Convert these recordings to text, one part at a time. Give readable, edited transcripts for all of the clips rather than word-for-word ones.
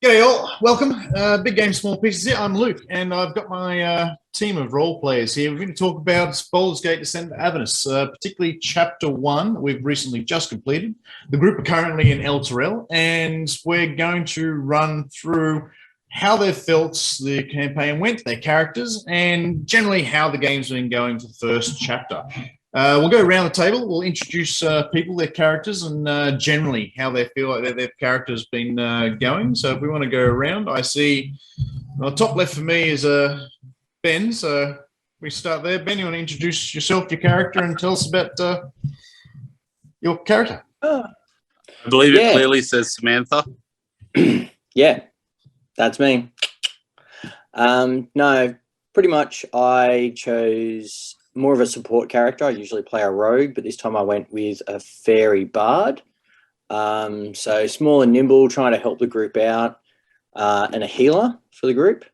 G'day all, welcome. Big Game Small Pieces here. I'm Luke, and I've got my team of role players here. We're going to talk about Baldur's Gate Descent to Avernus, particularly Chapter 1 we've recently just completed. The group are currently in El Terrell, and we're going to run through how they felt the campaign went, their characters, and generally how the game's been going for the first chapter. We'll go around the table. We'll introduce people, their characters, and generally how they feel like their character's been going. So if we want to go around, I see top left for me is Ben. So we start there. Ben, you want to introduce yourself, your character, and tell us about your character? I believe it clearly says Samantha. Yeah, that's me. No, pretty much I chose more of a support character. I usually play a rogue, but this time I went with a fairy bard. So small and nimble, trying to help the group out, and a healer for the group.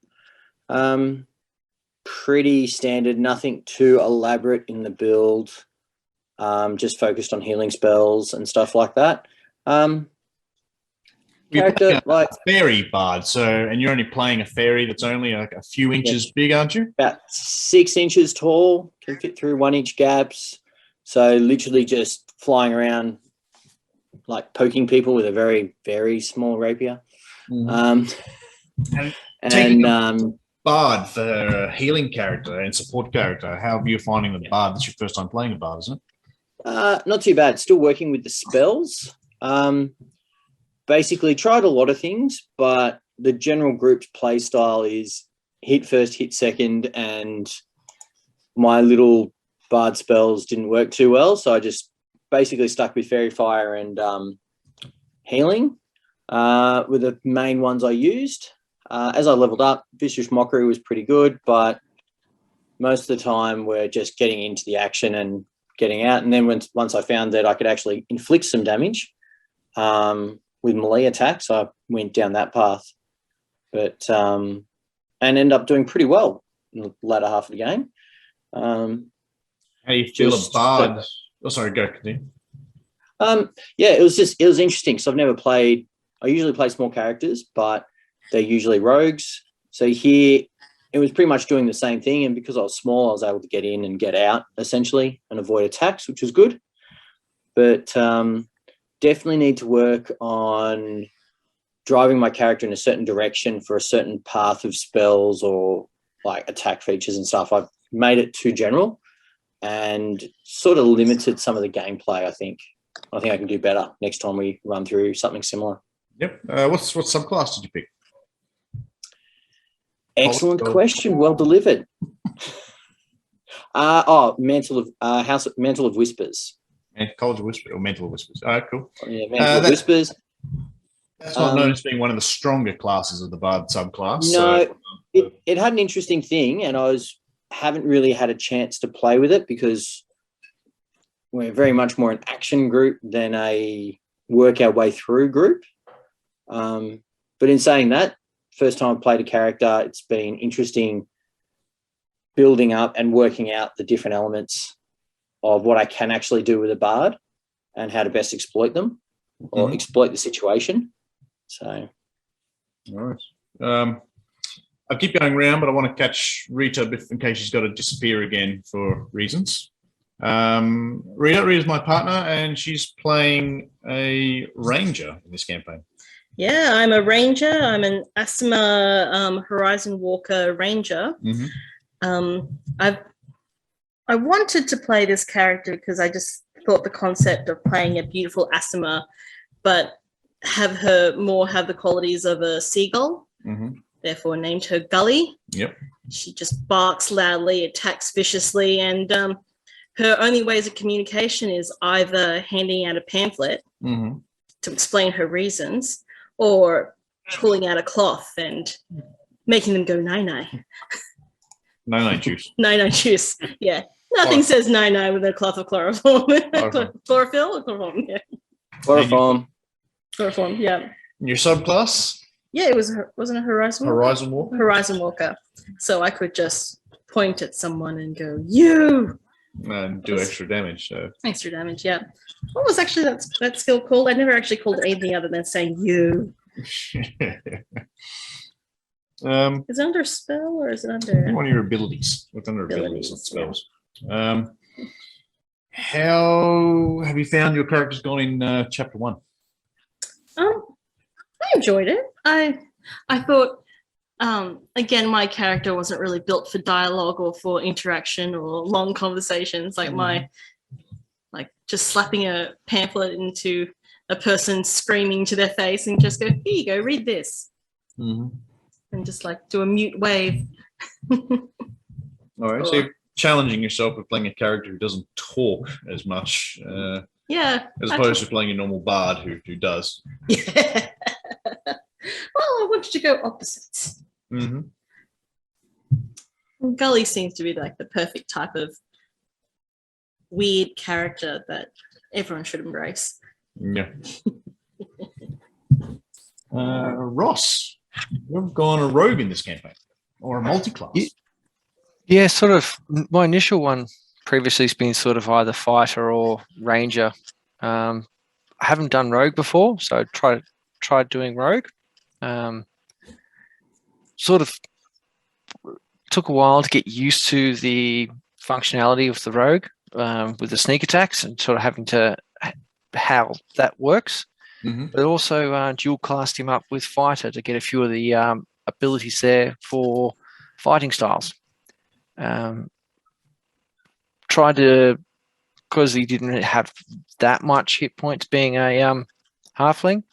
Pretty standard, nothing too elaborate in the build. Just focused on healing spells and stuff like that. Character like fairy bard, and you're only playing a fairy that's only like a few inches big, aren't you? About 6 inches tall, can fit through 1 inch gaps. So literally just flying around, like poking people with a very, very small rapier. Bard for a healing character and support character. How are you finding the bard? That's your first time playing a bard, isn't it? Not too bad. Still working with the spells. Basically tried a lot of things, but the general group's play style is hit first, hit second, and my little bard spells didn't work too well, so I just basically stuck with Fairy Fire and healing were the main ones I used. As I leveled up, Vicious Mockery was pretty good, but most of the time we're just getting into the action and getting out, and then once I found that I could actually inflict some damage with melee attacks, I went down that path, but and ended up doing pretty well in the latter half of the game. How do you feel a bard? Sorry, go continue. Yeah, it was interesting because I usually play small characters, but they're usually rogues. So here it was pretty much doing the same thing, and because I was small, I was able to get in and get out essentially and avoid attacks, which was good. But definitely need to work on driving my character in a certain direction for a certain path of spells or like attack features and stuff. I've made it too general and sort of limited some of the gameplay, I think. I think I can do better next time we run through something similar. Yep. What subclass did you pick? Excellent question. Well delivered. Mantle of Whispers. College of Whispers or Mental of Whispers. All right, cool. Yeah, Mental of Whispers. That's not known as being one of the stronger classes of the Bard subclass. No, it had an interesting thing, and haven't really had a chance to play with it because we're very much more an action group than a work our way through group. But in saying that, first time I've played a character, it's been interesting building up and working out the different elements of what I can actually do with a bard and how to best exploit them or exploit the situation. So, all right. I'll keep going around, but I want to catch Rita in case she's got to disappear again for reasons. Rita's my partner, and she's playing a ranger in this campaign. Yeah, I'm a ranger. I'm an Asthma Horizon Walker ranger. I wanted to play this character because I just thought the concept of playing a beautiful Asthma, but have her more have the qualities of a seagull. Therefore, named her Gully. Yep. She just barks loudly, attacks viciously, and her only ways of communication is either handing out a pamphlet to explain her reasons, or pulling out a cloth and making them go nine-nine. Nine-nine juice. Nine-nine juice, yeah. Nothing says nine-nine with a cloth of chloroform. Chlorophyll or chloroform? Yeah. Chloroform. Chloroform, yeah. And your subclass? Yeah, it wasn't a Horizon Walker? Horizon Walker? Horizon Walker. So I could just point at someone and go, you! And do extra damage. So. Extra damage, yeah. What was actually that skill called? I never actually called it anything other than saying you. Is it under spell or is it under one of your abilities? What's under abilities and Abilities, spells? How have you found your character's gone in chapter 1? I enjoyed it. I thought again, my character wasn't really built for dialogue or for interaction or long conversations. Like just slapping a pamphlet into a person screaming to their face and just go, here you go, read this. And just like do a mute wave. All right, so you're challenging yourself with playing a character who doesn't talk as much, as opposed to playing a normal bard who does. Yeah. Well, I wanted to go opposites. Gully seems to be like the perfect type of weird character that everyone should embrace. Yeah. Ross, you've gone a rogue in this campaign, or a multi-class. Yeah, sort of. My initial one previously has been sort of either fighter or ranger. I haven't done rogue before, so I tried doing rogue. Sort of took a while to get used to the functionality of the rogue with the sneak attacks and sort of having to how that works. But also dual classed him up with fighter to get a few of the abilities there for fighting styles. Tried to, because he didn't have that much hit points being a halfling,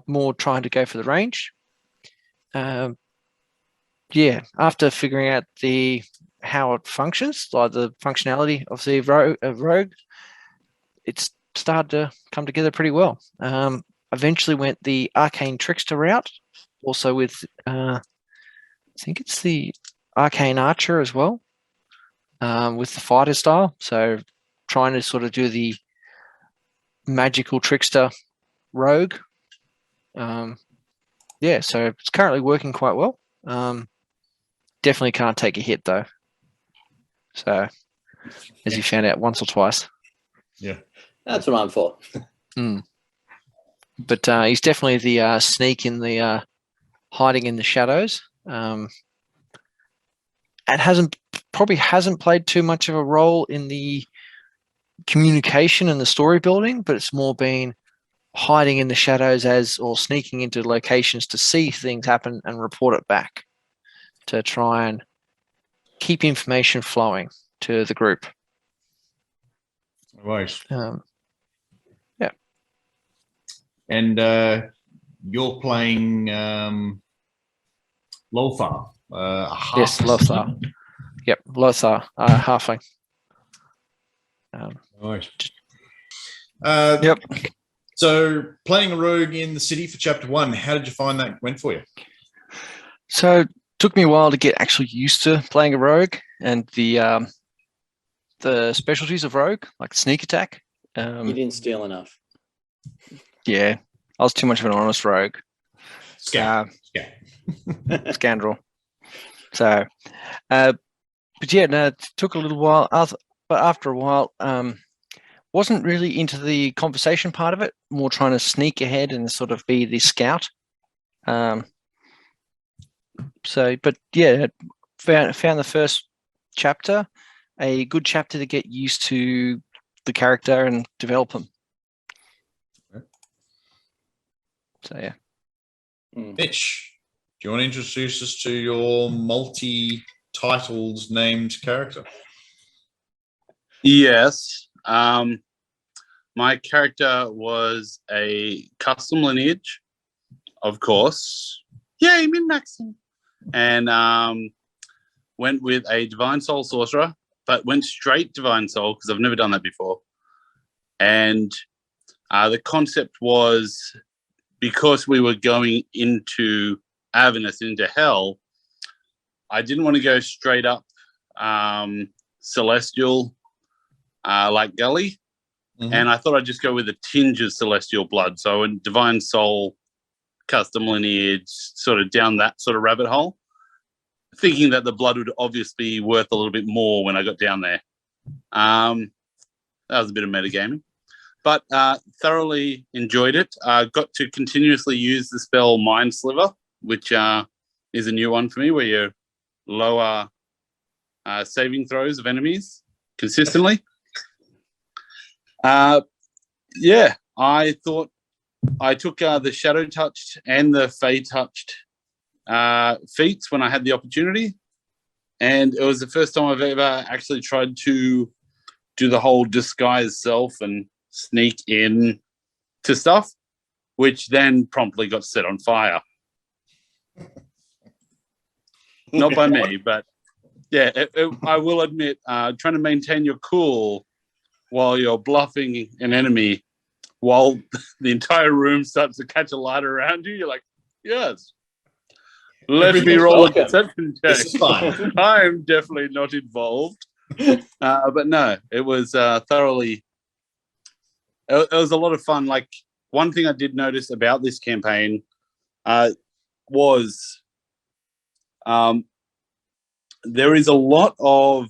more trying to go for the range. After figuring out how it functions, like the functionality of the rogue, it's started to come together pretty well. Eventually went the arcane trickster route, also with I think it's the arcane archer as well, with the fighter style. So trying to sort of do the magical trickster rogue. So it's currently working quite well. Definitely can't take a hit though. So as you found out once or twice. Yeah. That's what I'm for. But he's definitely the sneak in the hiding in the shadows. And probably hasn't played too much of a role in the communication and the story building, but it's more been hiding in the shadows or sneaking into locations to see things happen and report it back to try and keep information flowing to the group. Right. Yeah. And you're playing Lothar. Yes, Lothar. Yep, Lothar, halfling. Right. Yep. So playing a rogue in the city for chapter 1, how did you find that went for you? So it took me a while to get actually used to playing a rogue and the specialties of rogue, like sneak attack. You didn't steal enough. Yeah, I was too much of an honest rogue. Scoundrel. So, but yeah, no, it took a little while. But after a while, wasn't really into the conversation part of it. More trying to sneak ahead and sort of be the scout. But yeah, found the first chapter a good chapter to get used to the character and develop him. So yeah. Mitch, do you want to introduce us to your multi-titled named character? Yes. My character was a custom lineage, of course. Yay, min-maxing. And went with a Divine Soul Sorcerer, but went straight Divine Soul because I've never done that before. And the concept was, because we were going into Avernus, into hell, I didn't want to go straight up celestial like Gully. And I thought I'd just go with a tinge of celestial blood. So in Divine Soul, custom lineage, sort of down that sort of rabbit hole, thinking that the blood would obviously be worth a little bit more when I got down there. That was a bit of metagaming. but thoroughly enjoyed it. Got to continuously use the spell Mind Sliver, which is a new one for me, where you lower saving throws of enemies consistently. Yeah, I thought I took the Shadow Touched and the Fey Touched feats when I had the opportunity, and it was the first time I've ever actually tried to do the whole disguise self and sneak in to stuff, which then promptly got set on fire. Not by me, but yeah, I will admit, trying to maintain your cool while you're bluffing an enemy while the entire room starts to catch a light around you, you're like, yes. Let me roll a perception check. This is fine. I'm definitely not involved. But no, it was thoroughly... It was a lot of fun. Like, one thing I did notice about this campaign was there is a lot of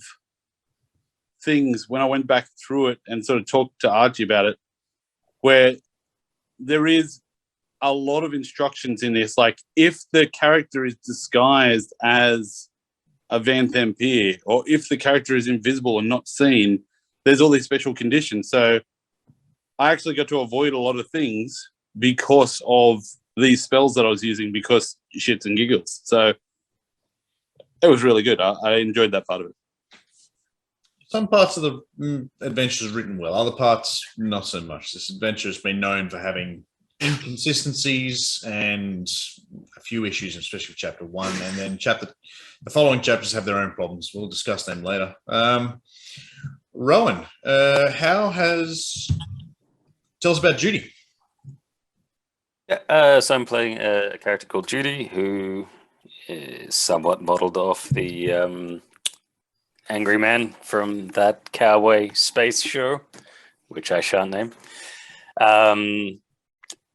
things when I went back through it and sort of talked to Archie about it, where there is a lot of instructions in this. Like, if the character is disguised as a Vanthampir, or if the character is invisible and not seen, there's all these special conditions. So I actually got to avoid a lot of things because of these spells that I was using, because shits and giggles. So it was really good. I enjoyed that part of it. Some parts of the adventure is written well. Other parts, not so much. This adventure has been known for having inconsistencies and a few issues, especially chapter 1. And then the following chapters have their own problems. We'll discuss them later. Rowan, tell us about Judy. Yeah, so I'm playing a character called Judy, who is somewhat modeled off the angry man from that cowboy space show, which I shan't name.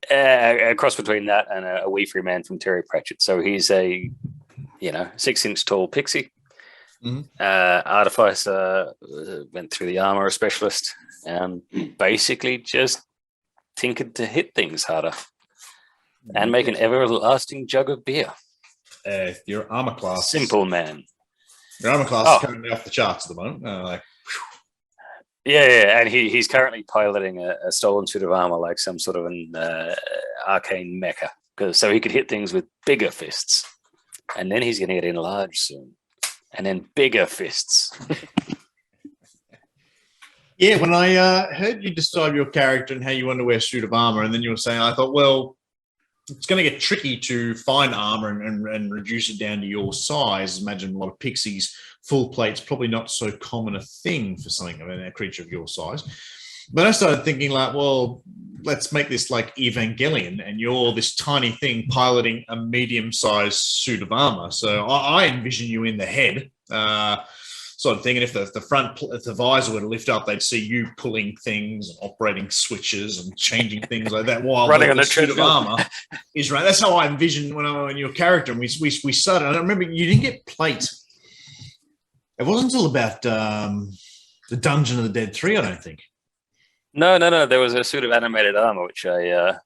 A cross between that and a wee free man from Terry Pratchett. So he's a 6-inch tall pixie. Artificer, went through the armor specialist, and basically just tinkered to hit things harder and make an everlasting jug of beer. Your armor class. Simple man. Your armor class is currently off the charts at the moment. Yeah, and he's currently piloting a stolen suit of armor, like some sort of an arcane mecha, so he could hit things with bigger fists, and then he's going to get enlarged soon, and then bigger fists. Yeah, when I heard you describe your character and how you want to wear a suit of armor, and then you were saying, I thought, well, it's going to get tricky to find armor and reduce it down to your size. Imagine a lot of pixies, full plates, probably not so common a thing for something, a creature of your size. But I started thinking, like, well, let's make this like Evangelion, and you're this tiny thing piloting a medium-sized suit of armor. So I envision you in the head, sort of thing. And if the visor were to lift up, they'd see you pulling things and operating switches and changing things like that while running on the a suit of treadmill. armor is right. That's how I envisioned when I your character. And we started. And I remember you didn't get plate. It wasn't until about the Dungeon of the Dead 3, I don't think. No. There was a suit of animated armor, which I,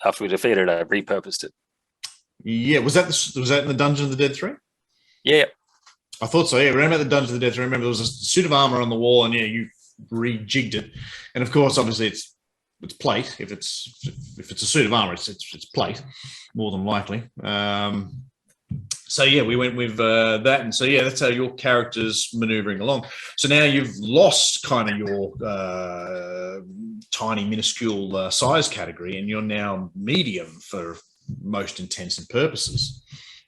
after we defeated, I repurposed it. Yeah, was that in the Dungeon of the Dead 3? Yeah. I thought so. Yeah, remember the Dungeon of the Dead 3? Remember there was a suit of armor on the wall, and yeah, you rejigged it. And of course, obviously, it's plate. If it's a suit of armor, it's plate, more than likely. So yeah, we went with that, and so yeah, that's how your character's maneuvering along. So now you've lost kind of your tiny, minuscule size category, and you're now medium for most intents and purposes,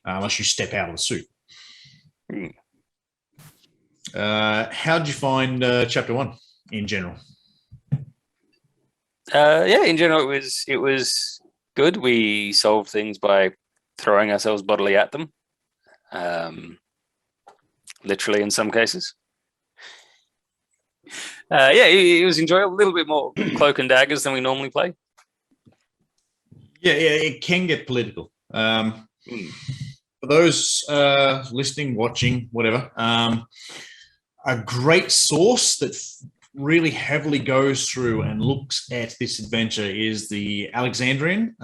unless you step out of the suit. How did you find chapter 1 in general? In general, it was good. We solved things by throwing ourselves bodily at them. Literally in some cases. It was enjoyable. A little bit more cloak and daggers than we normally play. Yeah, it can get political. For those listening, watching, whatever, a great source that really heavily goes through and looks at this adventure is the Alexandrian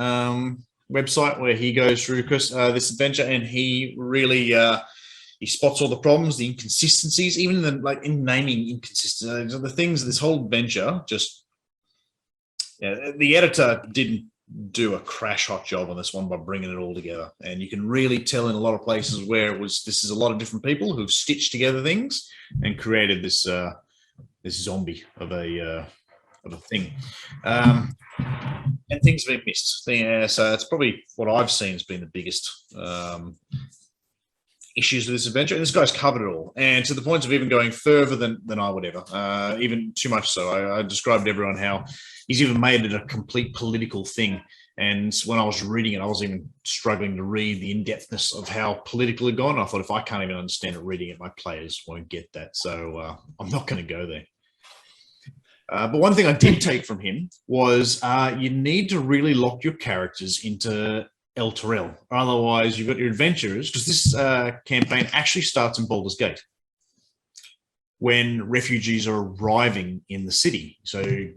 website, where he goes through this adventure, and he really he spots all the problems, the inconsistencies, even in naming inconsistencies, the things. This whole adventure just the editor didn't do a crash hot job on this one by bringing it all together, and you can really tell in a lot of places where this is a lot of different people who've stitched together things and created this zombie of a thing, and things have been missed. So it's probably what I've seen has been the biggest issues with this adventure, and this guy's covered it all, and to the point of even going further than I would ever, even too much so. I described to everyone how he's even made it a complete political thing, and when I was reading it, I was even struggling to read the in-depthness of how political it gone. I thought, if I can't even understand it reading it, my players won't get that, so I'm not going to go there. But one thing I did take from him was you need to really lock your characters into El Terrell. Otherwise, you've got your adventurers, because this campaign actually starts in Baldur's Gate when refugees are arriving in the city. So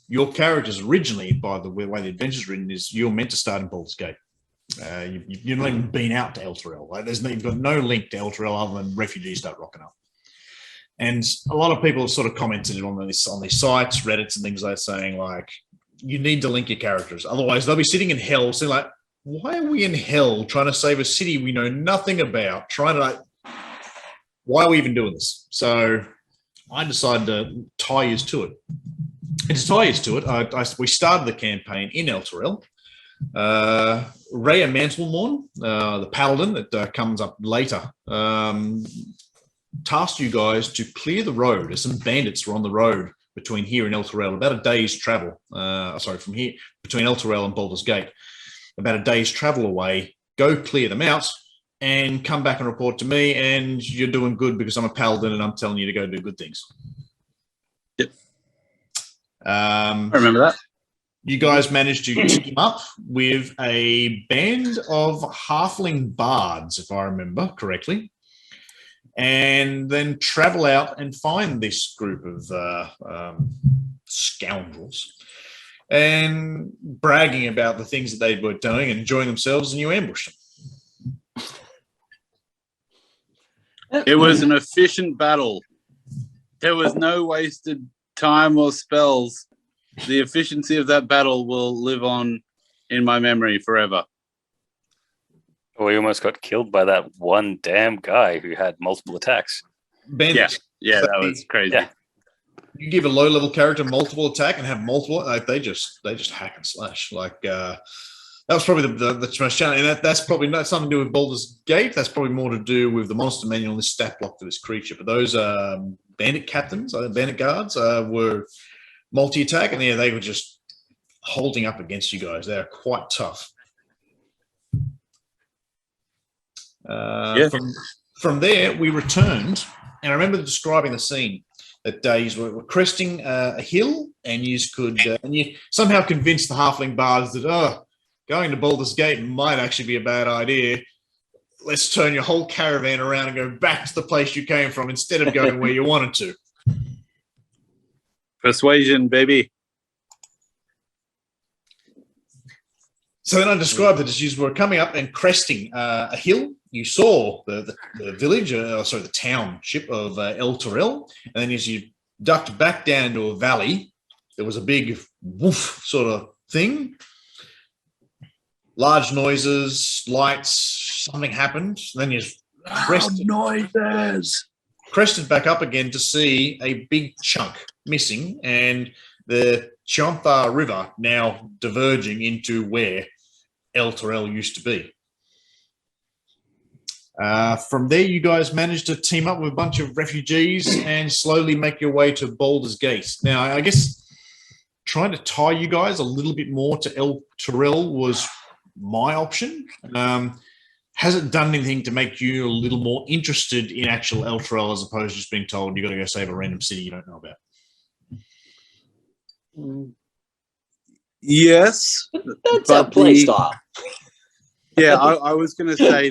your characters originally, by the way the adventure's written, is you're meant to start in Baldur's Gate. You've not even been out to El Terrell. You've got no link to El Terrell other than refugees start rocking up. And a lot of people have sort of commented on these sites, Reddits and things like that, saying, like, you need to link your characters. Otherwise, they'll be sitting in hell saying, like, why are we in hell trying to save a city we know nothing about? Why are we even doing this? So I decided to tie you to it. And to tie you to it, we started the campaign in El Terrell. Rhea Mantlemorn, the paladin that comes up later, tasked you guys to clear the road. As some bandits were on the road between here and El Terrell, about a day's travel. From here, between El Terrell and Baldur's Gate, about a day's travel away. Go clear them out and come back and report to me, and you're doing good because I'm a paladin and I'm telling you to go do good things. Yep. I remember that. You guys managed to team up with a band of halfling bards, if I remember correctly, and then travel out and find this group of scoundrels and bragging about the things that they were doing and enjoying themselves, and you ambushed them. It was an efficient battle. There was no wasted time or spells. The efficiency of that battle will live on in my memory forever. We almost got killed by that one damn guy who had multiple attacks. Bandits. Yeah, that was crazy. Yeah. You give a low-level character multiple attack and have multiple, they just hack and slash. That was probably the most challenging. And that's probably not something to do with Baldur's Gate. That's probably more to do with the monster manual and the stat block for this creature. But those bandit captains, bandit guards, were multi-attack, and they were just holding up against you guys. They're quite tough. From there, we returned, and I remember describing the scene that days were cresting a hill, and you somehow convinced the halfling bards that going to Baldur's Gate might actually be a bad idea. Let's turn your whole caravan around and go back to the place you came from instead of going where you wanted to. Persuasion, baby. So then I described it as you were coming up and cresting a hill. You saw the village, the township of El Terrell, and then as you ducked back down to a valley, there was a big woof sort of thing. Large noises, lights, something happened. Then you crested back up again to see a big chunk missing, and the Chionthar River now diverging into where El Terrell used to be. From there, you guys managed to team up with a bunch of refugees and slowly make your way to Baldur's Gate. Now, I guess trying to tie you guys a little bit more to El Terrell was my option. Has it done anything to make you a little more interested in actual El Terrell as opposed to just being told you got to go save a random city you don't know about? Yes. That's our play style. Yeah, I was going to say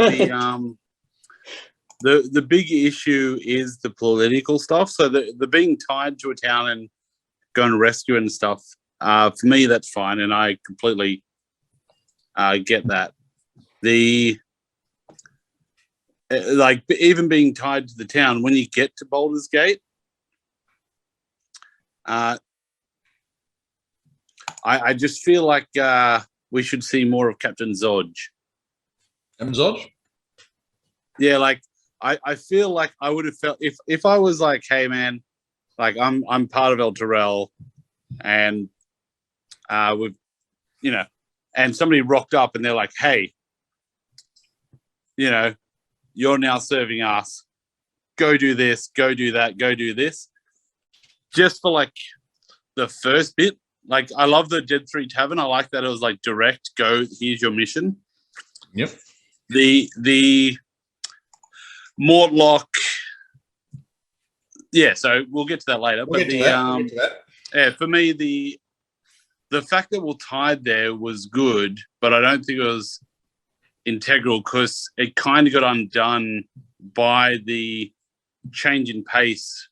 the big issue is the political stuff. So the being tied to a town and going to rescue and stuff. For me, that's fine, and I completely get that. Like even being tied to the town, when you get to Baldur's Gate, I just feel like we should see more of Captain Zodge. Zodge? Yeah, like I feel like I would have felt if I was like, hey man, like I'm part of El Terrell, and we've, you know, and somebody rocked up and they're like, hey, you know, you're now serving us. Go do this, go do that, go do this. Just for like the first bit, like I love the Dead 3 Tavern. I like that it was like direct, go, here's your mission. Yep. The Mortlock, yeah, so we'll get to that later. We'll get to that. Yeah, for me, the fact that we're tied there was good, but I don't think it was integral because it kind of got undone by the change in pace.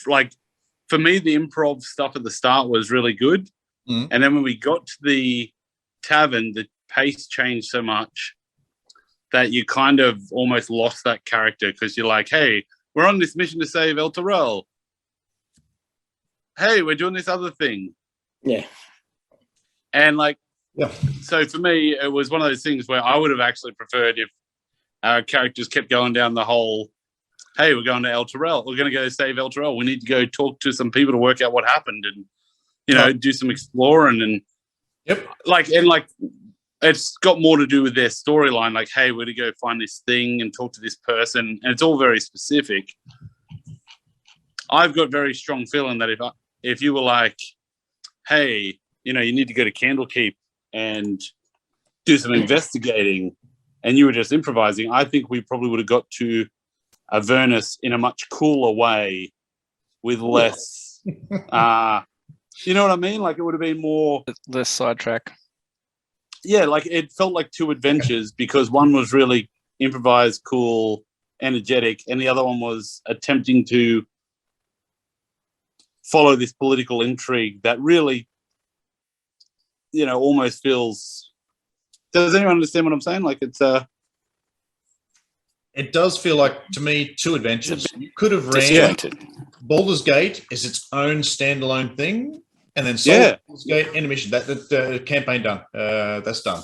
Like for me, the improv stuff at the start was really good, and then when we got to the tavern, the pace changed so much that you kind of almost lost that character because you're like, hey, we're on this mission to save El Terrell. Hey, we're doing this other thing. Yeah. And like, yeah. So for me, it was one of those things where I would have actually preferred if our characters kept going down the whole, hey, we're going to El Terrell. We're going to go save El Terrell. We need to go talk to some people to work out what happened and, you know, do some exploring and it's got more to do with their storyline. Like, hey, we're to go find this thing and talk to this person. And it's all very specific. I've got very strong feeling that if you were like, hey, you know, you need to go to Candlekeep and do some investigating, and you were just improvising, I think we probably would have got to Avernus in a much cooler way with less, you know what I mean? Like it would have been more... Less sidetrack. Yeah, like it felt like two adventures because one was really improvised, cool, energetic, and the other one was attempting to follow this political intrigue that really, you know, almost feels... Does anyone understand what I'm saying? Like it's It does feel like, to me, two adventures. You could have ran Baldur's Gate as its own standalone thing, and then sold Baldur's Gate end of mission. That campaign done. That's done.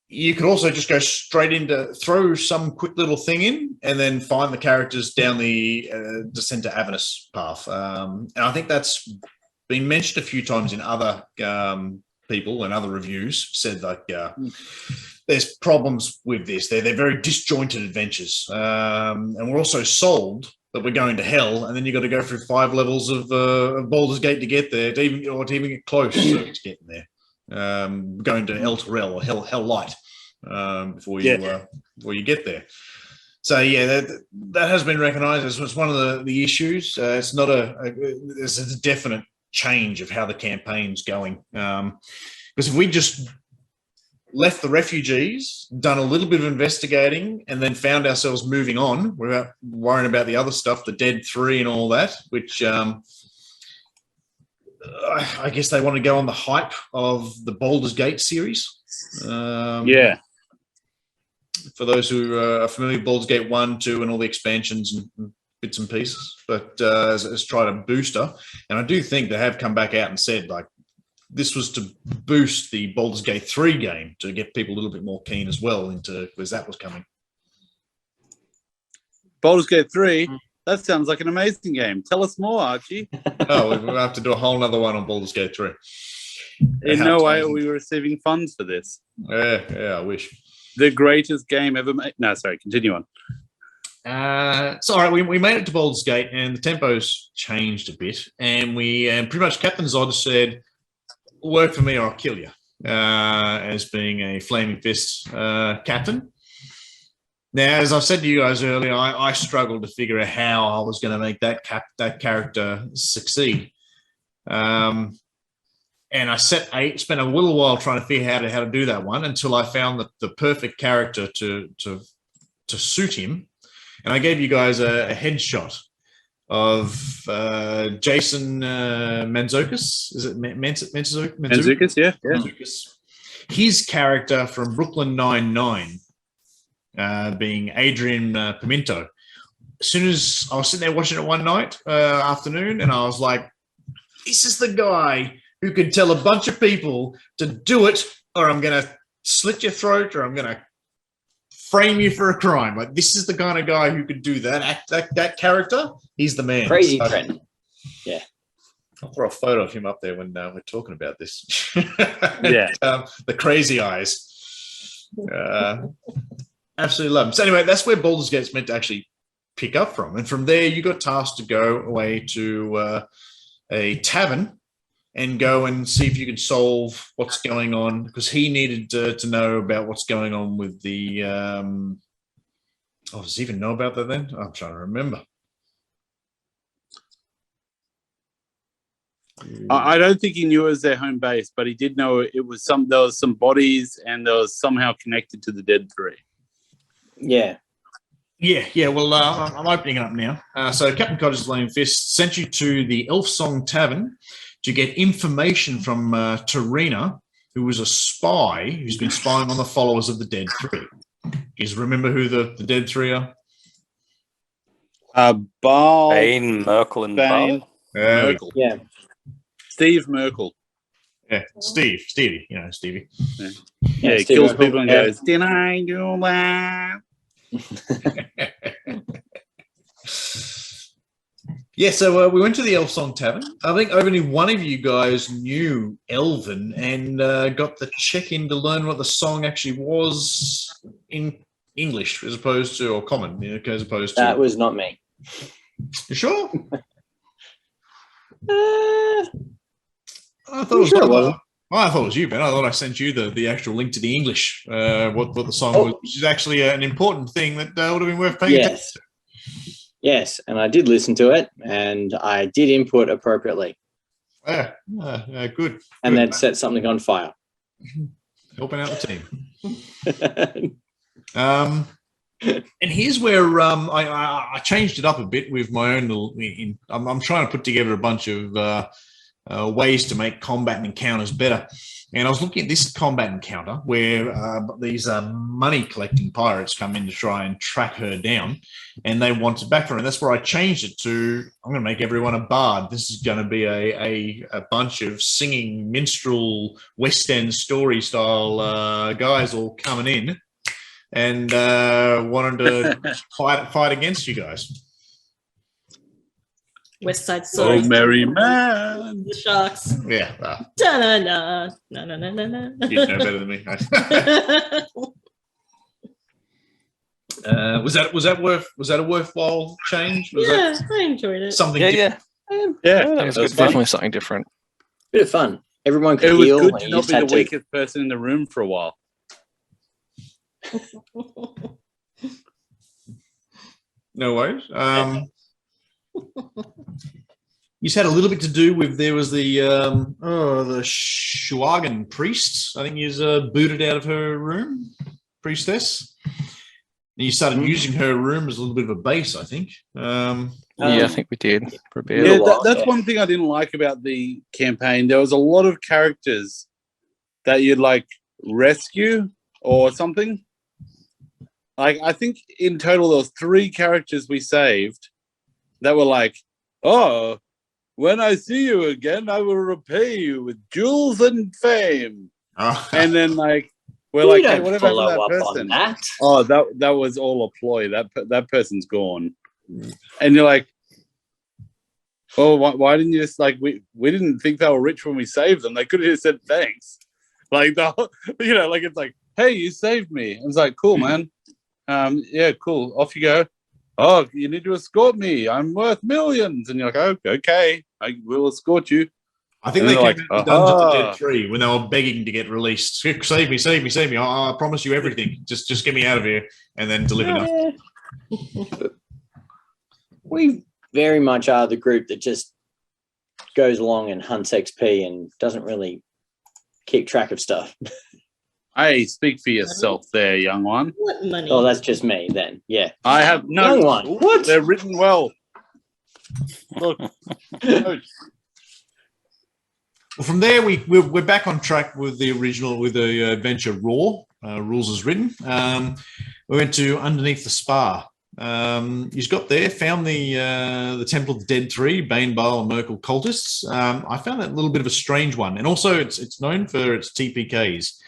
You could also just go straight into throw some quick little thing in, and then find the characters down the Descent to Avernus path. And I think that's been mentioned a few times in other people and other reviews. Said like. There's problems with this. They're very disjointed adventures. And we're also sold that we're going to hell, and then you've got to go through 5 levels of Baldur's Gate to get there, to even get close to getting there. Going to El Terrell or Hell Light before you get there. So yeah, that has been recognised as one of the issues. It's not there's a definite change of how the campaign's going. Because if we just left the refugees, done a little bit of investigating, and then found ourselves moving on without worrying about the other stuff, the Dead 3 and all that, which I guess they want to go on the hype of the Baldur's Gate series. For those who are familiar with Baldur's Gate 1, 2, and all the expansions and bits and pieces, but as try to booster. And I do think they have come back out and said, like, this was to boost the Baldur's Gate 3 game to get people a little bit more keen as well into because that was coming. Baldur's Gate 3, that sounds like an amazing game. Tell us more, Archie. We'll have to do a whole nother one on Baldur's Gate 3. In no way are we receiving funds for this. Yeah, I wish. The greatest game ever made. No, sorry, continue on. So, all right, we made it to Baldur's Gate, and the tempo's changed a bit, and we pretty much Captain Zod said, work for me or I'll kill you, as being a Flaming Fist captain. Now, as I've said to you guys earlier, I struggled to figure out how I was going to make that character succeed. And I spent a little while trying to figure out how to do that one until I found the perfect character to suit him. and I gave you guys a headshot of Jason Mantzoukas. Is it Mantzoukas? Mantzoukas, yeah. Mantzoukas. His character from Brooklyn Nine-Nine, being Adrian Pimento. As soon as I was sitting there watching it one night afternoon, and I was like, this is the guy who can tell a bunch of people to do it, or I'm going to slit your throat, or I'm going to frame you for a crime. Like, this is the kind of guy who could do that. That character, he's the man. Crazy Trent. Yeah. I'll throw a photo of him up there when we're talking about this. Yeah. The crazy eyes. Absolutely love him. So anyway, that's where Baldur's Gate's meant to actually pick up from. And from there, you got tasked to go away to a tavern and go and see if you could solve what's going on, because he needed to know about what's going on with the... does he even know about that then? I'm trying to remember. I don't think he knew it was their home base, but he did know it was there was some bodies and there was somehow connected to the Dead Three. Yeah. Yeah. Well, I'm opening it up now. So Captain Codger's Lame Fist sent you to the Elfsong Tavern to get information from Tarina, who was a spy who's been spying on the followers of the Dead Three. Do you remember who the Dead Three are? Bane, Merkel, and Bane. Merkel. Yeah. Steve Merkel. Yeah, Stevie, Stevie. Yeah, he Steve kills Merkel, people and yeah. goes, did I do that? Yeah, so we went to the Elfsong Tavern. I think only one of you guys knew Elven and got the check-in to learn what the song actually was in English as opposed to, or common, as opposed to... That was not me. You sure? I thought I'm sure it wasn't. I thought it was you, Ben. I thought I sent you the actual link to the English, what the song was, which is actually an important thing that would have been worth paying attention to. Yes, and I did listen to it, and I did input appropriately. Yeah, good. And good. then set something on fire. Helping out the team. And here's where I changed it up a bit with my own little... I'm trying to put together a bunch of ways to make combat encounters better. And I was looking at this combat encounter where these money collecting pirates come in to try and track her down, and they want it back from her. And that's where I changed it to, I'm going to make everyone a bard. This is going to be a bunch of singing minstrel West End story style guys all coming in and wanting to fight against you guys. West Side Oh, Story. merry man. The Sharks. Yeah, Da-na-na, na-na-na-na-na. you know better than me. Was that a worthwhile change? Was Yeah, that I enjoyed it. something? Yeah. Yeah, It that was was definitely something different. Bit of fun. Everyone could It was heal. good and to you not just be the had to- weakest person in the room for a while. No worries. You had a little bit to do with, there was the Shuagan priest. I think he was booted out of her room, priestess. And you started using her room as a little bit of a base, I think. Yeah, I think we did for a bit. Yeah, while, that's yeah. one thing I didn't like about the campaign. There was a lot of characters that you'd like rescue or something. Like, I think in total there was 3 characters we saved that were like, oh, when I see you again, I will repay you with jewels and fame. And then like we're You like, don't hey, whatever happened follow to up that on person? that. Oh, that was all a ploy. That person's gone. And you're like, oh, why didn't you just like we didn't think they were rich when we saved them? They could have just said thanks. Like like it's like, hey, you saved me. I was like, cool, man. Yeah, cool. Off you go. Oh, you need to escort me. I'm worth millions. And you're like, oh, okay, I will escort you. I think And they they're came like, out of the Dungeons of "Aha." Dead 3 when they were begging to get released. Save me, save me, save me. I promise you everything. Just get me out of here, and then deliver nothing. We very much are the group that just goes along and hunts XP and doesn't really keep track of stuff. Hey, speak for yourself there, young one. What money? Oh, that's just me then. Yeah. I have no. Young one. What? They're written well. Look. Coach. Well, from there, we're back on track with the original, with the adventure Raw, rules as written. We went to Underneath the Spa. He's got there, found the Temple of the Dead 3, Bane, Baal, and Merkel cultists. I found that a little bit of a strange one. And also, it's known for its TPKs.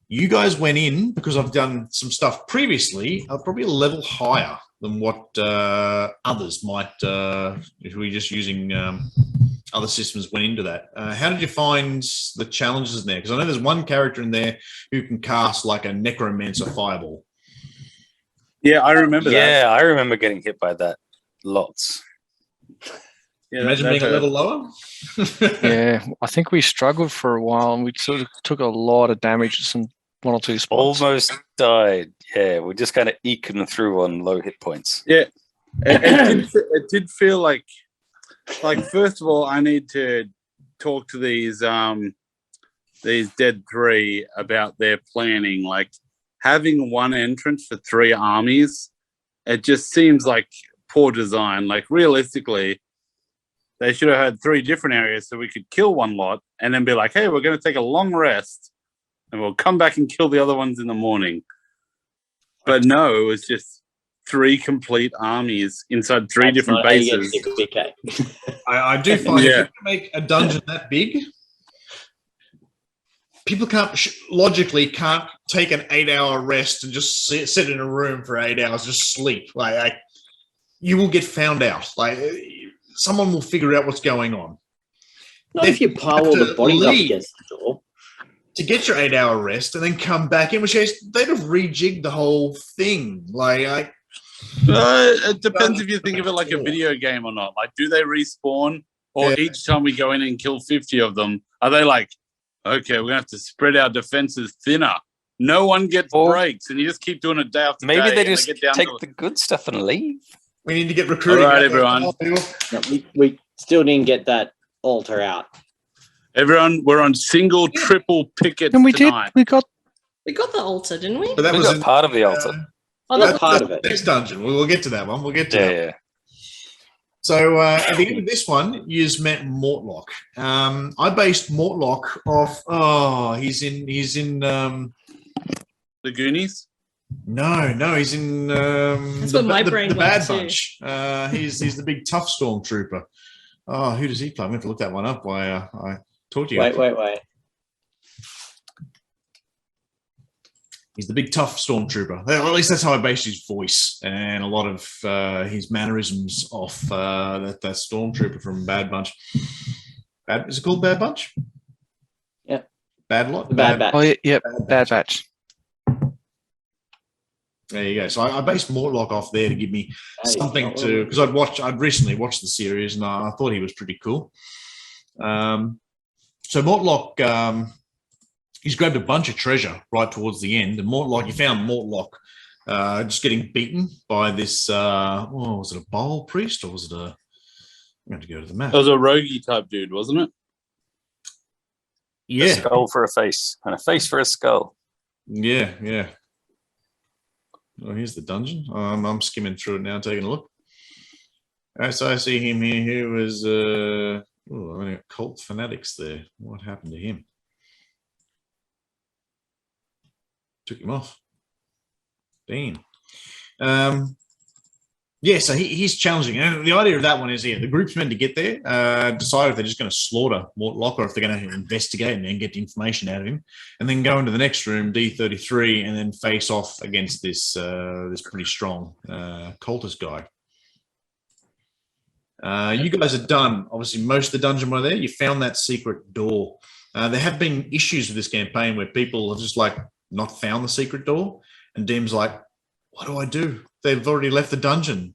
You guys went in, because I've done some stuff previously, probably a level higher than what others might, if we're just using other systems went into that. How did you find the challenges in there? Because I know there's one character in there who can cast like a necromancer fireball. Yeah, I remember that. Yeah, I remember getting hit by that lots. Yeah, Imagine being a level lower. Yeah, I think we struggled for a while and we sort of took a lot of damage at one or two spots. Almost died. Yeah, we're just kind of eking through on low hit points. Yeah, it did feel like first of all, I need to talk to these Dead 3 about their planning. Like having one entrance for 3 armies, it just seems like poor design. Like realistically, they should have had 3 different areas so we could kill one lot and then be like, hey, we're going to take a long rest and we'll come back and kill the other ones in the morning. But no, it was just 3 complete armies inside 3 different bases. I do find if you make a dungeon that big, people logically can't take an 8-hour rest and just sit in a room for 8 hours, just sleep. Like you will get found out. Like someone will figure out what's going on. Not if you pile all the bodies up against the door. To get your 8-hour rest and then come back, in which case they'd have rejigged the whole thing. It depends if you think of it like a video game or not. Like, do they respawn? Or each time we go in and kill 50 of them, are they like, okay, we're going to have to spread our defenses thinner. No one gets breaks, and you just keep doing it day after day. Maybe they just take the good stuff and leave. We need to get recruiting. All right, everyone. No, we still didn't get that altar out. Everyone, we're on single, triple pickets And we tonight. did. We got the altar, didn't we? But that We was got part of the altar. That's part of it. Next dungeon. We'll get to that one. We'll get to that. Yeah. So at the end of this one, you've met Mortlock. I based Mortlock off. Oh, he's in. The Goonies. No, he's in. That's what my brain the went Bad to. Bunch. He's the big tough stormtrooper. Oh, who does he play? I'm going to look that one up while I talk to you. Wait. He's the big tough stormtrooper. Well, at least that's how I based his voice and a lot of his mannerisms off that stormtrooper from Bad Bunch. Is it called Bad Bunch? Yeah. Bad Lot? Bad Batch. Oh, yeah, Bad Batch. There you go. So I based Mortlock off there to give me something to, because I'd recently watched the series and I thought he was pretty cool. So Mortlock, he's grabbed a bunch of treasure right towards the end, and you found Mortlock just getting beaten by this. Was it a Baal priest or was it I'm going to go to the map. It was a roguey type dude, wasn't it? Yeah, A skull for a face and a face for a skull. yeah. Oh, here's the dungeon. I'm skimming through it now, taking a look. All right, so I see him here. Who was only got cult fanatics there. What happened to him? Took him off. Damn. So he's challenging. And the idea of that one is, the group's meant to get there, decide if they're just going to slaughter Mortlock or if they're going to investigate and then get the information out of him, and then go into the next room, D33, and then face off against this pretty strong cultist guy. You guys have done, obviously, most of the dungeon while there. You found that secret door. There have been issues with this campaign where people have just not found the secret door, and Dim's like, what do I do? They've already left the dungeon.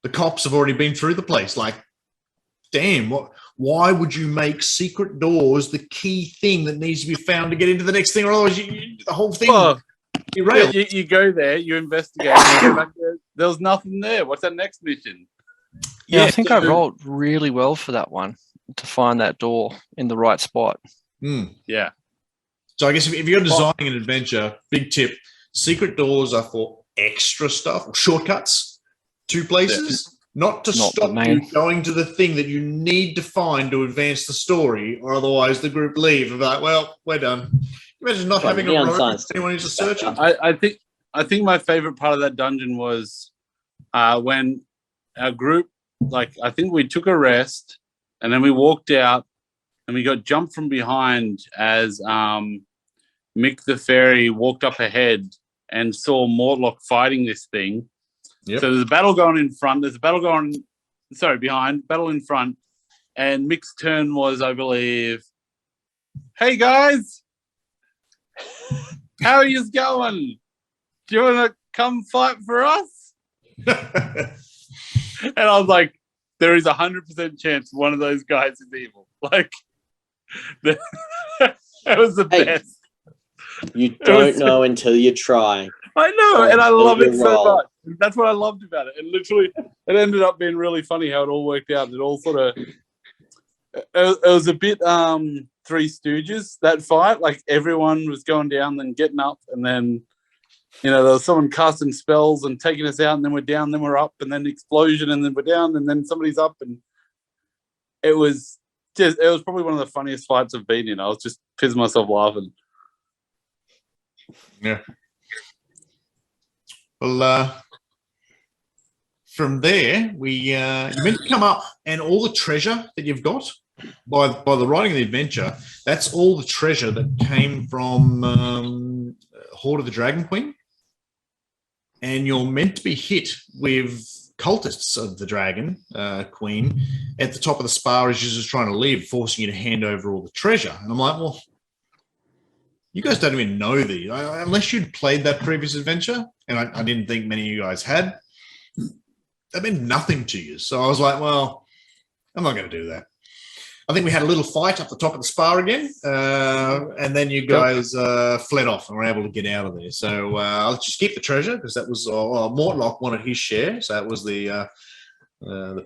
The cops have already been through the place. Like, damn, why would you make secret doors the key thing that needs to be found to get into the next thing, or otherwise the whole thing derailed? You go there, you investigate, and you go back there. There was nothing there. What's that next mission? Yeah, I think I rolled really well for that one to find that door in the right spot. Yeah. So I guess if you're designing an adventure, big tip: secret doors are for extra stuff, shortcuts to places, not to stop you going to the thing that you need to find to advance the story, or otherwise the group leave. About, well, we're done. Imagine not having a road. Anyone who's a searcher. I think my favorite part of that dungeon was when our group, like, I think we took a rest and then we walked out and we got jumped from behind as Mick the fairy walked up ahead and saw Mortlock fighting this thing. Yep. So there's a battle going in front. There's a battle going, behind, battle in front. And Mick's turn was, I believe, hey, guys, how are you going? Do you want to come fight for us? And I was like, there is 100% chance one of those guys is evil. Like, that was the best. You don't know until you try. I know, and I love it so much. That's what I loved about it. And literally, it ended up being really funny how it all worked out. It all sort of, it was a bit Three Stooges, that fight. Like, everyone was going down, then getting up, and then, you know, there was someone casting spells and taking us out, and then we're down, then we're up, and then explosion, and then we're down, and then somebody's up, and it was probably one of the funniest fights I've been in. I was just pissing myself laughing. Yeah. Well, from there, you meant to come up, and all the treasure that you've got by the writing of the adventure, that's all the treasure that came from Horde of the Dragon Queen. And you're meant to be hit with cultists of the Dragon Queen at the top of the spar as you're just trying to leave, forcing you to hand over all the treasure. And I'm like, well, you guys don't even know these. Unless you'd played that previous adventure, and I didn't think many of you guys had, that meant nothing to you. So I was like, well, I'm not going to do that. I think we had a little fight up the top of the spar again, and then you guys fled off and were able to get out of there. So I'll just keep the treasure because that was Mortlock wanted his share, so that was the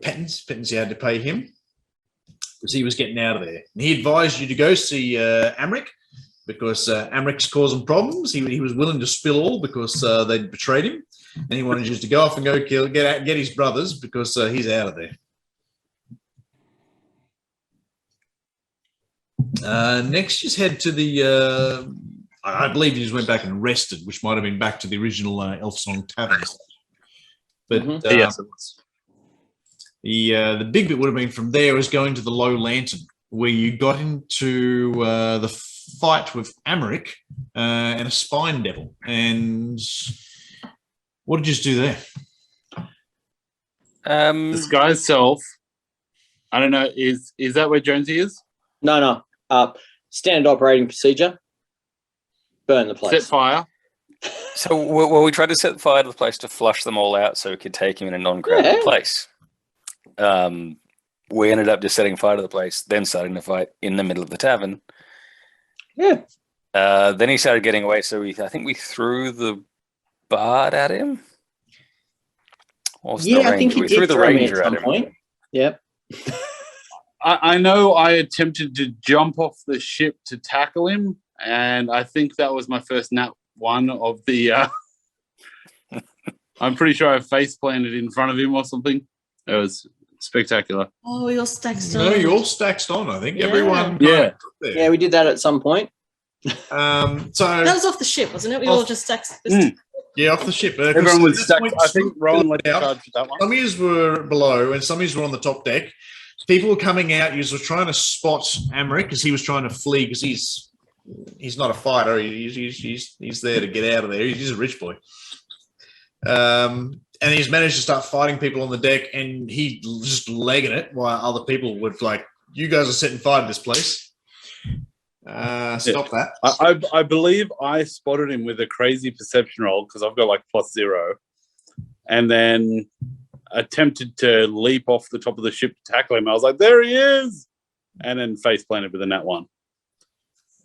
pittance you had to pay him because he was getting out of there. And he advised you to go see Amric because Amric's causing problems. He was willing to spill all because they'd betrayed him, and he wanted you to go off and go get his brothers because he's out of there. Next, just head to the. I believe you just went back and rested, which might have been back to the original Elfsong Tavern. But yes, it was. The big bit would have been from there is going to the Low Lantern, where you got into the fight with Amric and a Spine Devil. And what did you do there? Disguise self. I don't know. Is that where Jonesy is? No. Standard operating procedure. Burn the place. Set fire. So, we tried to set fire to the place to flush them all out so we could take him in a non-crowded place. We ended up just setting fire to the place, then starting to fight in the middle of the tavern. Yeah. Then he started getting away, so I think we threw the bard at him. I think he threw the ranger at some point. Yep. I know I attempted to jump off the ship to tackle him, and I think that was my first nat one of the... I'm pretty sure I face planted in front of him or something. It was spectacular. Oh, we all stacked on. No, you all stacked on, I think. Yeah. Everyone. Yeah, we did that at some point. So that was off the ship, wasn't it? We all just stacked. Yeah, off the ship. Everyone was stacked. I think Rowan led the charge for that one. Some of you were below, and some of you were on the top deck. People were coming out. You were trying to spot Amric because he was trying to flee because he's not a fighter. He's there to get out of there. He's a rich boy. And he's managed to start fighting people on the deck, and he just legging it while other people would like, you guys are setting fire to this place. Stop that. I believe I spotted him with a crazy perception roll because I've got like +0, and then attempted to leap off the top of the ship to tackle him. I was like, there he is, and then face planted with a nat 1,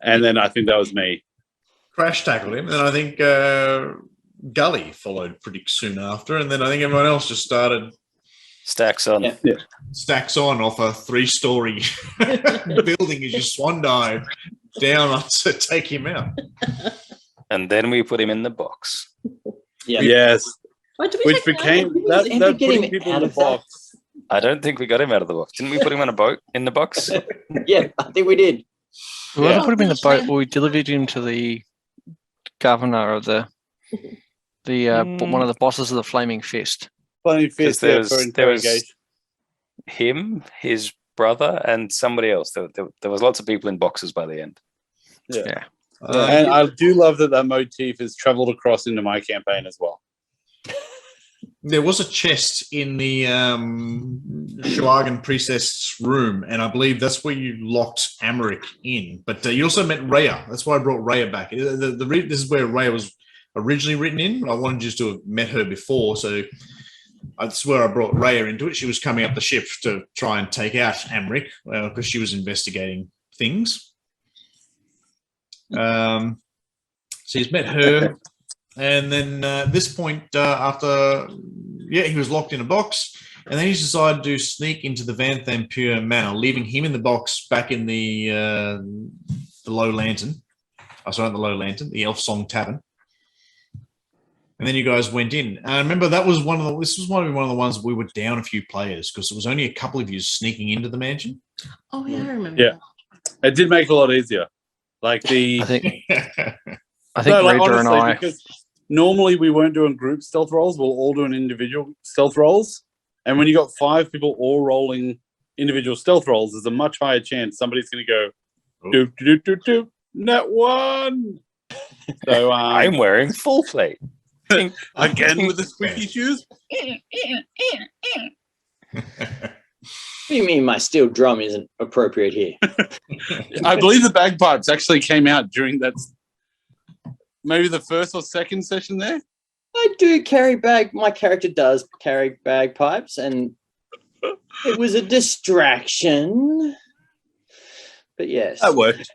and then I think that was me. Crash tackled him, and I think Gully followed pretty soon after, and then I think everyone else just started stacks on. Stacks on off a 3-story building as you swan dive. down to take him out. And then we put him in the box. Yeah. Yes, Why did we which take him out? became Did we ever that get putting him people out in the of that? box. I don't think we got him out of the box. Didn't we put him on a boat in the box? Yeah, I think we did. We want Yeah. to put him in the boat, but we delivered him to the governor of the one of the bosses of the Flaming Fist. Funny Because fist there for was interrogation. him, his brother, and somebody else. There was lots of people in boxes by the end. Yeah. And I do love that motif has travelled across into my campaign as well. There was a chest in the Schwagen priestess room, and I believe that's where you locked Amaric in. But you also met Rhea. That's why I brought Rhea back. This is where Rhea was originally written in. I wanted just to have met her before, so that's where I brought Rhea into it. She was coming up the ship to try and take out Amaric because she was investigating things. So he's met her. And then at this point, he was locked in a box, and then he's decided to sneak into the Van Thampure Manor, leaving him in the box back in the Low Lantern. The Low Lantern, the Elfsong Tavern. And then you guys went in. I remember this was one of the ones we were down a few players because it was only a couple of you sneaking into the mansion. Oh, yeah, I remember. Yeah. It did make it a lot easier. Like I think No, like, Rita and honestly, I. because normally we weren't doing group stealth rolls. We'll all doing individual stealth rolls. And when you got 5 people all rolling individual stealth rolls, there's a much higher chance somebody's going to go, doop, doop, doop, doop, net 1. So I'm wearing full plate. again with the squeaky shoes. What do you mean my steel drum isn't appropriate here? I believe the bagpipes actually came out during that, maybe the first or second session there. I do my character does carry bagpipes, and it was a distraction. But yes. That worked.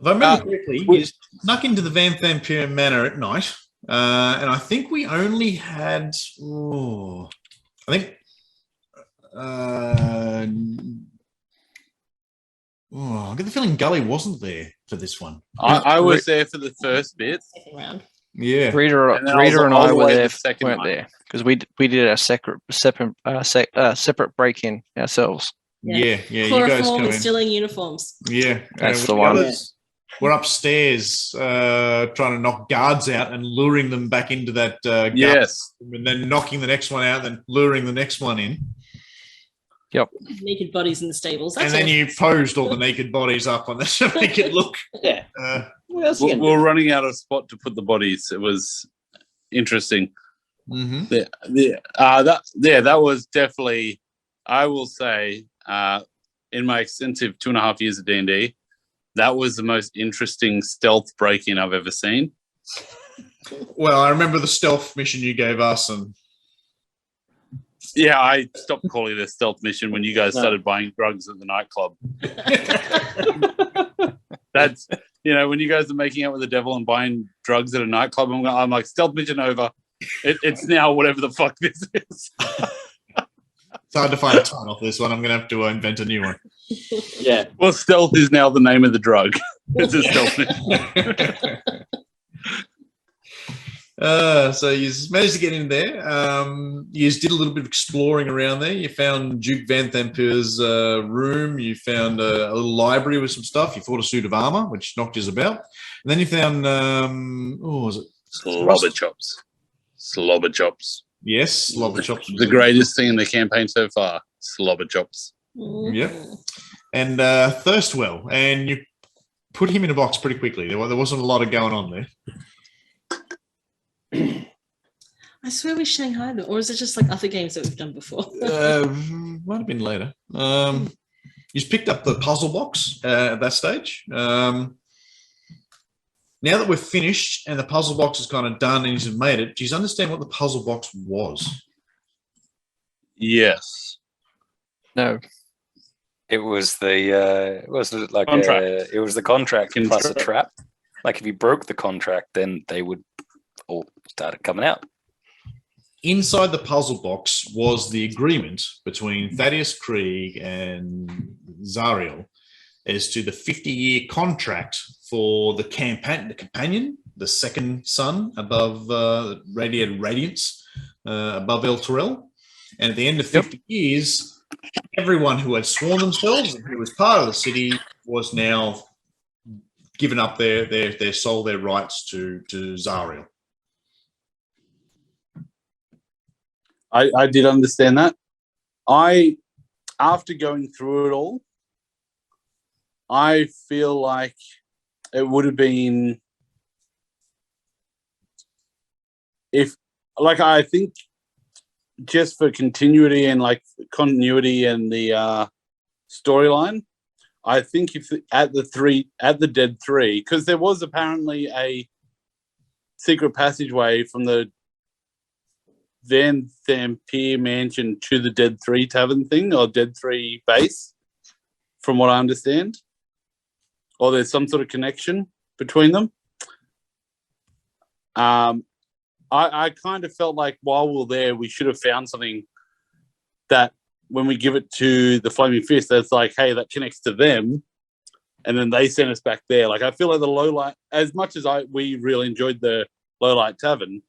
If I remember correctly, you snuck into the Van Thampure Manor at night, and I think we only had, I get the feeling Gully wasn't there for this one. I was there for the first bit. Second round. Yeah. Rita And then I was and all I the were way there, the second weren't night. there because we did a separate break-in ourselves. Yeah. You guys Chloroform come and in. stealing uniforms. Yeah. That's the the one. others We're upstairs trying to knock guards out and luring them back into that guard Yes. room, and then knocking the next one out, then luring the next one in. Naked bodies in the stables. That's And then all. you posed all the naked bodies up on this to make it look. Yeah. What else you We're gonna do? running out of spot to put the bodies. It was interesting. Mhm. That was definitely, I will say, in my extensive 2.5 years of D&D, that was the most interesting stealth break-in I've ever seen. Well, I remember the stealth mission you gave us, and Yeah, I stopped calling it a stealth mission when you guys No. started buying drugs at the nightclub. That's, when you guys are making out with the devil and buying drugs at a nightclub, I'm like, stealth mission over. It's now whatever the fuck this is. it's hard to find a title for this one. I'm going to have to invent a new one. Yeah. Well, stealth is now the name of the drug. It's a stealth mission. So you managed to get in there. You did a little bit of exploring around there. You found Duke Van Thampure's room. You found a little library with some stuff. You fought a suit of armor, which knocked you about. And then you found, was it? Slobber chops. Slobber chops. Yes, slobber chops. The greatest thing in the campaign so far. Slobber chops. Yep. And Thirstwell. And you put him in a box pretty quickly. There wasn't a lot of going on there. I swear we Shanghai them, or is it just like other games that we've done before? Might have been later. You picked up the puzzle box at that stage. Now that we're finished and the puzzle box is kind of done and you've made it, do you understand what the puzzle box was? Yes. No. It was the it was like Contract. it was the contract plus a Contract. trap. Like if you broke the contract, then they would all start coming out. Inside the puzzle box was the agreement between Thaddeus Krieg and Zariel. as to the 50-year contract for the companion, the second sun above radiated radiance above El Torel. And at the end of 50 years, everyone who had sworn themselves and who was part of the city was now given up their soul, their rights to Zariel. I did understand that. After going through it all, I feel like it would have been I think just for continuity and continuity and the storyline, I think if at the Dead Three, because there was apparently a secret passageway from the Van Thampier mansion to the Dead Three Tavern thing, or Dead Three base, from what I understand. Or there's some sort of connection between them. I kind of felt like while we were there, we should have found something that when we give it to the Flaming Fist, that's like, hey, that connects to them. And then they send us back there. Like, I feel like the Lowlight, as much as we really enjoyed the Lowlight Tavern,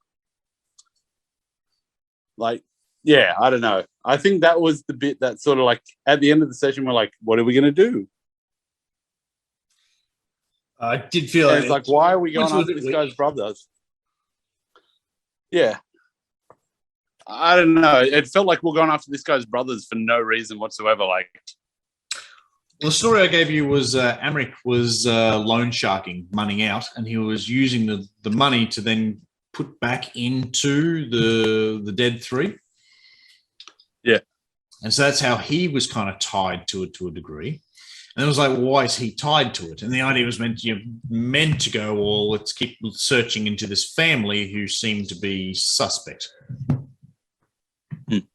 I don't know. I think that was the bit that sort of at the end of the session, we're like, what are we going to do? I did feel it's why are we going after this guy's brothers? Yeah. I don't know. It felt like we're going after this guy's brothers for no reason whatsoever. Well, the story I gave you was Amric was loan sharking money out, and he was using the money to then put back into the Dead Three. Yeah. And so that's how he was kind of tied to it to a degree. And it was like, well, why is he tied to it? And the idea was meant to go, well, let's keep searching into this family who seemed to be suspect. In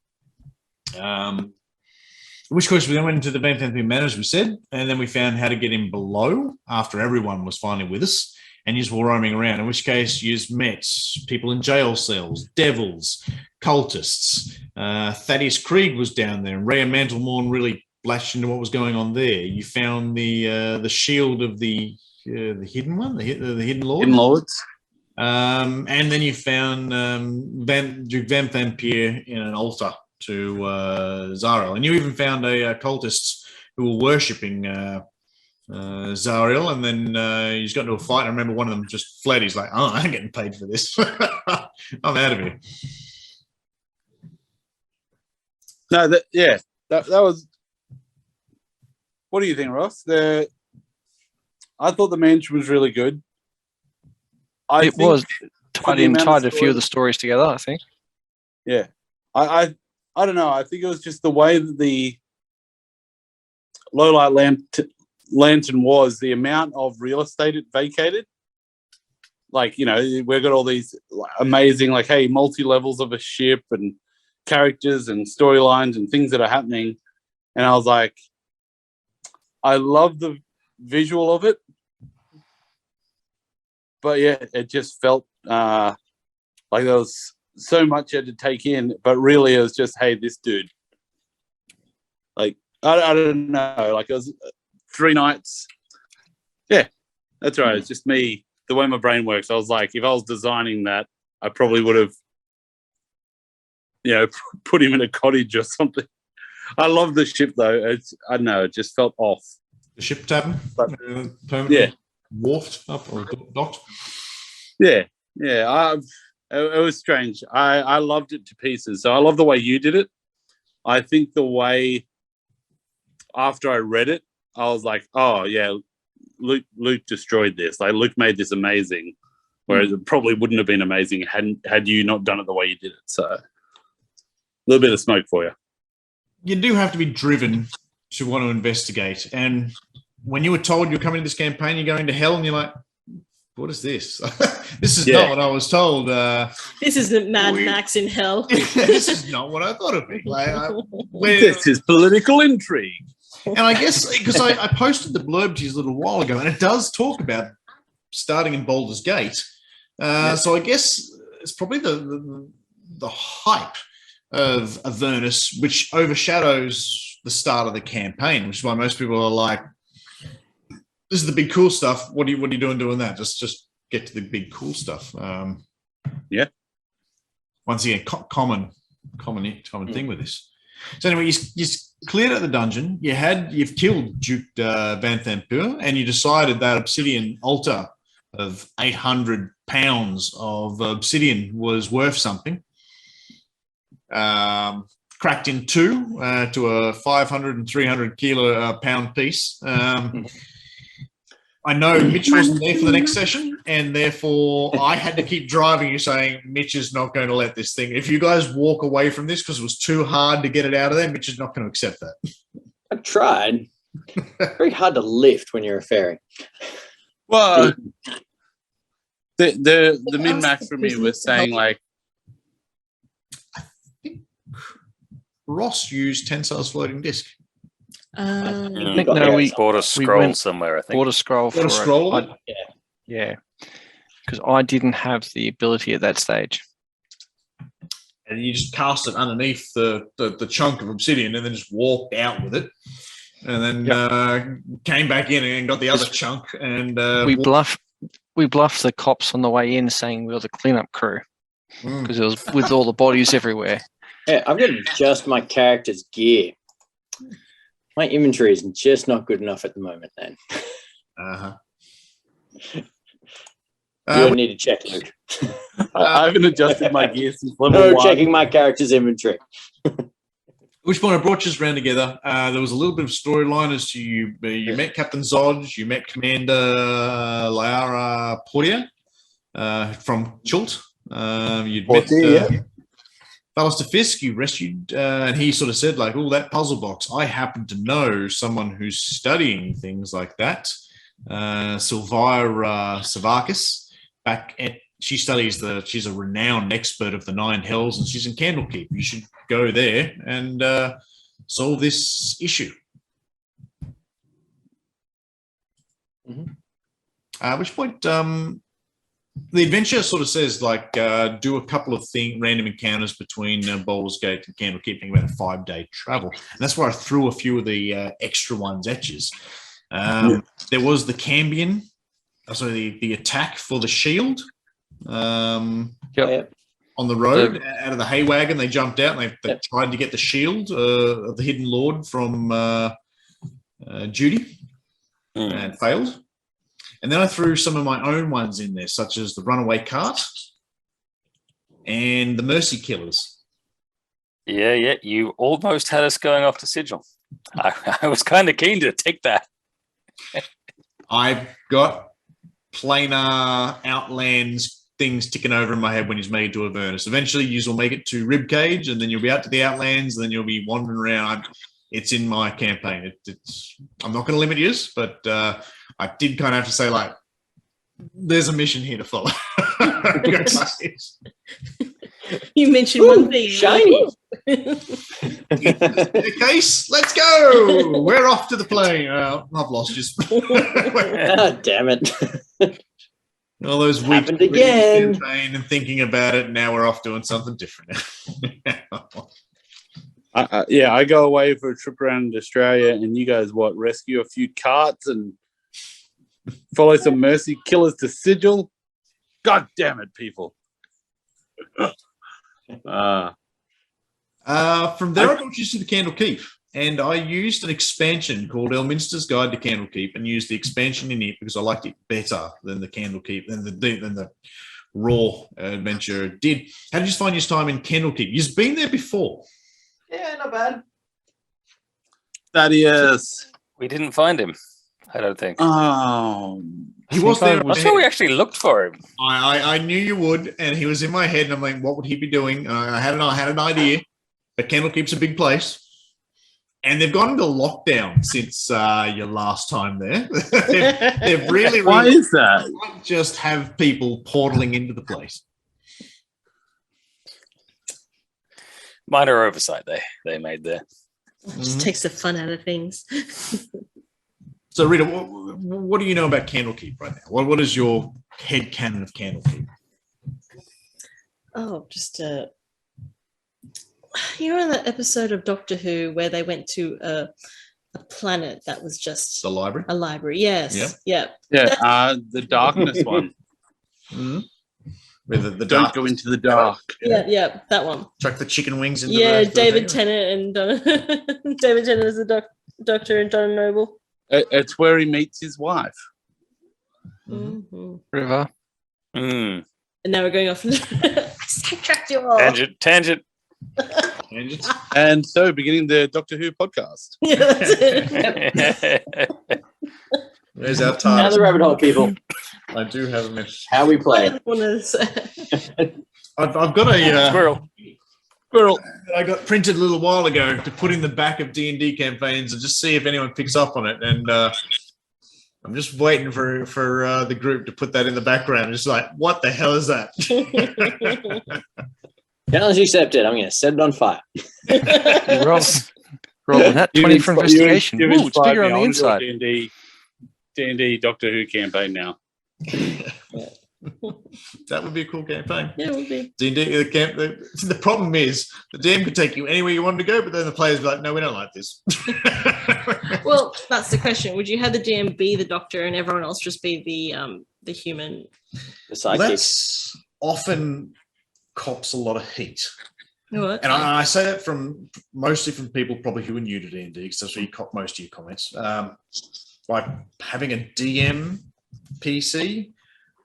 which case we then went into the Van Thampier Manor, as we said, and then we found how to get him below after everyone was finally with us, and you were roaming around, in which case you met people in jail cells, devils, cultists. Thaddeus Krieg was down there, and Rhea Mantlemorn really flashed into what was going on there. You found the shield of the hidden one, the hidden lord. Hidden lords. And then you found Duke Van Thampier in an altar to Zariel. And you even found cultists who were worshipping Zariel, and then he's got into a fight. I remember one of them just fled. He's like, oh, I'm getting paid for this. I'm out of here. No, that was... What do you think, Ross? I thought the mansion was really good. It was tied a few of the stories together, I think. Yeah. I don't know. I think it was just the way that the Lowlight Lantern was, the amount of real estate it vacated. We've got all these amazing, multi-levels of a ship and characters and storylines and things that are happening. And I was like, I love the visual of it. But yeah, it just felt like there was so much I had to take in, but really it was just, hey, this dude. I don't know. It was 3 nights. Yeah, that's right. It's just me, the way my brain works. I was like, if I was designing that, I probably would have, put him in a cottage or something. I love the ship, though. I don't know. It just felt off. The ship tavern? Permanently wharfed up or docked? Yeah. It was strange. I loved it to pieces. So I love the way you did it. I think the way, after I read it, I was like, oh, yeah, Luke destroyed this. Luke made this amazing, whereas it probably wouldn't have been amazing had you not done it the way you did it. So a little bit of smoke for you. You do have to be driven to want to investigate. And when you were told you're coming to this campaign, you're going to hell, and you're like, what is this? This is not what I was told. This isn't Mad Max in hell. This is not what I thought it'd be. This is political intrigue. And I guess because I posted the blurb to you a little while ago, and it does talk about starting in Baldur's Gate. So I guess it's probably the hype of Avernus, which overshadows the start of the campaign, which is why most people are like, this is the big cool stuff. What are you doing that? Just get to the big cool stuff. Yeah. Once again, common thing with this. So anyway, you cleared out the dungeon. You've killed Duke Van Thampur, and you decided that obsidian altar of 800 pounds of obsidian was worth something. Cracked in two to a 500 and 300 pound piece. I know Mitch wasn't there for the next session, and therefore I had to keep driving you saying, Mitch is not going to let this thing. If you guys walk away from this because it was too hard to get it out of there, Mitch is not going to accept that. I tried. Very hard to lift when you're a fairy. Well, the min-max for me was saying, like, Ross used Tensile's floating disc. I think we bought a scroll somewhere. I think bought a scroll for it. Yeah, because I didn't have the ability at that stage. And you just cast it underneath the chunk of obsidian, and then just walked out with it, and then came back in and got the other chunk. And we bluffed the cops on the way in, saying we were the cleanup crew because it was with all the bodies everywhere. Yeah, I've got just my character's gear. My inventory is just not good enough at the moment, then. You need to check, Luke. I haven't adjusted my gear since level No 1. checking my character's inventory. At which point I brought you around together. There was a little bit of storyline as to you met Captain Zodge, you met Commander Laura Portia from Chult. You'd met Baldur Fisk, you rescued, and he sort of said, like, oh, that puzzle box. I happen to know someone who's studying things like that. Sylvia Savakis, she's a renowned expert of the 9 Hells, and she's in Candlekeep. You should go there and solve this issue. At which point, the adventure sort of says, like, do a couple of random encounters between Baldur's Gate and Candlekeep, thinking about a 5-day travel. And that's where I threw a few of the extra ones at you. There was the Cambion, the attack for the shield on the road. Out of the hay wagon, they jumped out and they tried to get the shield of the Hidden Lord from Judy and failed. And then I threw some of my own ones in there, such as the Runaway Cart and the Mercy Killers. Yeah. You almost had us going off to Sigil. I was kind of keen to take that. I've got planar Outlands things ticking over in my head when he's made to Avernus. Eventually, you will make it to Ribcage, and then you'll be out to the Outlands, and then you'll be wandering around. It's in my campaign. I'm not going to limit you, but I did kind of have to say, like, there's a mission here to follow. You mentioned one thing. Shiny. Case, let's go. We're off to the plane. I've lost you. Oh, damn it. All those weeks happened again. Campaign and thinking about it. Now we're off doing something different. I go away for a trip around Australia, and you guys rescue a few carts and follow some mercy killers to Sigil. God damn it, people! From there, I brought you to the Candlekeep, and I used an expansion called Elminsters Guide to Candlekeep, and used the expansion in it because I liked it better than the Candlekeep than the raw adventure did. How did you find your time in Candlekeep? You've been there before. Yeah, not bad. Thaddeus. We didn't find him, I don't think. Oh. He was there. I'm sure we actually looked for him. I knew you would, and he was in my head, and I'm like, what would he be doing? And I had an idea, but Candlekeep's a big place. And they've gone into lockdown since your last time there. they've really... Why is that? Just have people portaling into the place. Minor oversight they made there. Just takes the fun out of things. So, Rita, what do you know about Candlekeep right now? What is your head canon of Candlekeep? Oh, just you know that episode of Doctor Who where they went to a planet that was just The library. a library. Yes. Yep. Yeah. Yeah, the darkness one. Mm-hmm. With the Don't dark, go into the dark. Yeah. That one. chuck the chicken wings into Yeah, the David thing. Tennant and David Tennant is the doctor and John Noble. It's where he meets his wife. Mhm. River. Mm. And now we're going off. I sidetracked you all. Tangent. Tangents. And so, beginning the Doctor Who podcast. Yeah, that's it. There's our Down time. the rabbit hole, people. I do have a message. How we I play. just want to say. I've got a Squirrel. Squirrel. I got printed a little while ago to put in the back of D&D campaigns and just see if anyone picks up on it. And I'm just waiting for the group to put that in the background. It's like, what the hell is that? Challenge accepted. I'm going to set it on fire. Rolling that 20 for investigation. You've Ooh, it's inspired bigger me. on I the wanna do a inside. D&D Doctor Who campaign now. That would be a cool campaign. Yeah, it would be. D&D, the problem is the DM could take you anywhere you wanted to go, but then the players be like, no, we don't like this. Well, that's the question. Would you have the DM be the doctor and everyone else just be the human? The sidekick. That's often cops a lot of heat. What? And I say that mostly from people probably who are new to D&D, because that's where you cop most of your comments. Like having a DM PC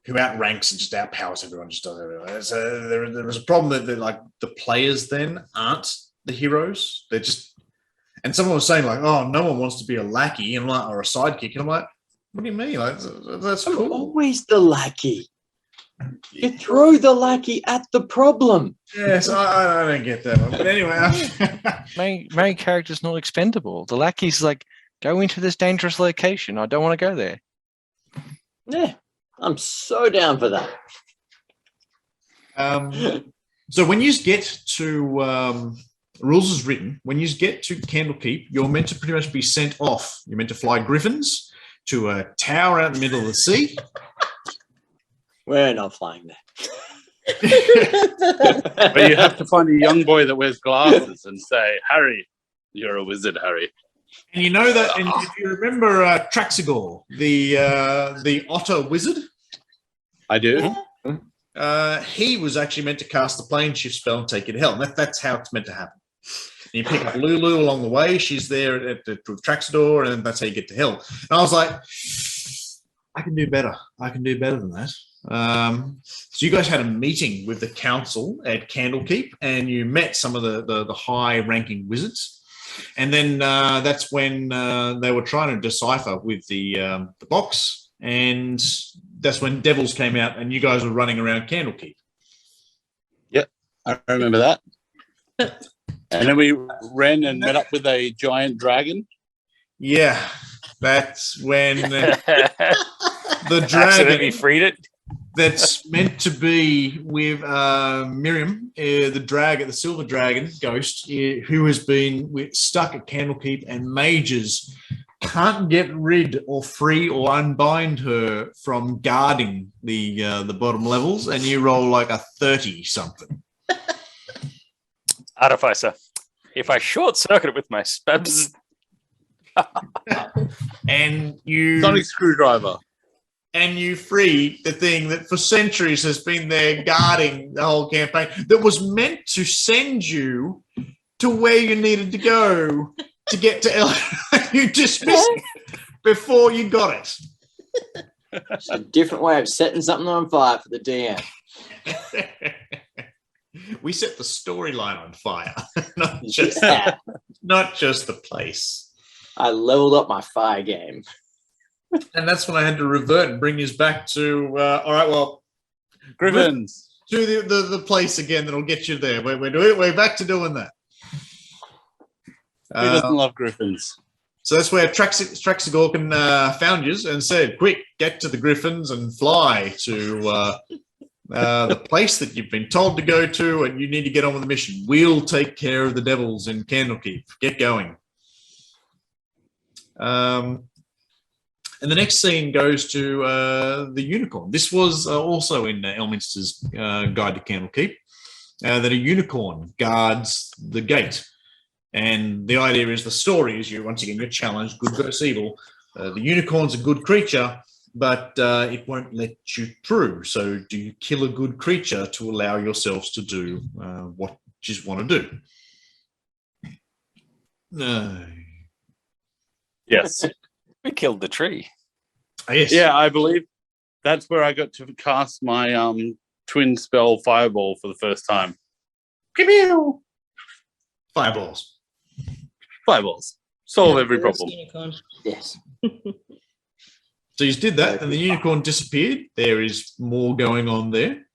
who outranks and just outpowers everyone, just does everything. So there was a problem that like the players then aren't the heroes. They're just, and someone was saying like, oh, no one wants to be a lackey and like, or a sidekick. And I'm like, what do you mean? Like, that's I'm cool. always the lackey. You throw the lackey at the problem. Yes, I don't get that one. But anyway, Main character's not expendable. The lackey's like, go into this dangerous location. I don't want to go there. Yeah, I'm so down for that. So when you get to rules is written, when you get to Candlekeep, you're meant to pretty much be sent off. You're meant to fly griffins to a tower out in the middle of the sea. We're not flying there. But you have to find a young boy that wears glasses and say, Harry, you're a wizard, Harry. And you know that, and if you remember Traxigor, the otter wizard, I do. he was actually meant to cast the plane shift spell and take you to hell. And that's how it's meant to happen. And you pick up Lulu along the way. She's there with Traxidor, and that's how you get to hell. And I was like, I can do better. I can do better than that. So you guys had a meeting with the council at Candlekeep, and you met some of the high-ranking wizards. And then that's when they were trying to decipher with the box, and that's when devils came out, and you guys were running around Candlekeep. Yep, I remember that. And then we ran and met up with a giant dragon. Yeah, that's when the Accidentally dragon freed it. that's meant to be with Miriam, the dragon, the silver dragon ghost, who has been stuck at Candlekeep, and mages can't get rid or free or unbind her from guarding the bottom levels, and you roll like a 30 something. Artificer. If I short circuit it with my spabs. And you Sonic screwdriver. and you free the thing that for centuries has been there guarding the whole campaign, that was meant to send you to where you needed to go to get to El. You dismissed it before you got it. It's a different way of setting something on fire for the DM. We set the storyline on fire, not just the place. I leveled up my fire game. And that's when I had to revert and bring us back to all right. Well, Griffins. to the place again that'll get you there. We're back to doing that. Who doesn't love griffins? So that's where Traxigorkin found you and said, "Quick, get to the griffins and fly to the place that you've been told to go to, and you need to get on with the mission. We'll take care of the devils in Candlekeep. Get going." And the next scene goes to the unicorn. This was also in Elminster's Guide to Candlekeep, that a unicorn guards the gate. And the idea is the story is once again, you're challenged, good versus evil. The unicorn's a good creature, but it won't let you through. So do you kill a good creature to allow yourselves to do what you just want to do? No. Yes. We killed the tree. Yes. Yeah, I believe that's where I got to cast my twin spell Fireball for the first time. Pew! Fireballs. Fireballs. Solve every problem. Yes. So you did that, and the unicorn disappeared. There is more going on there.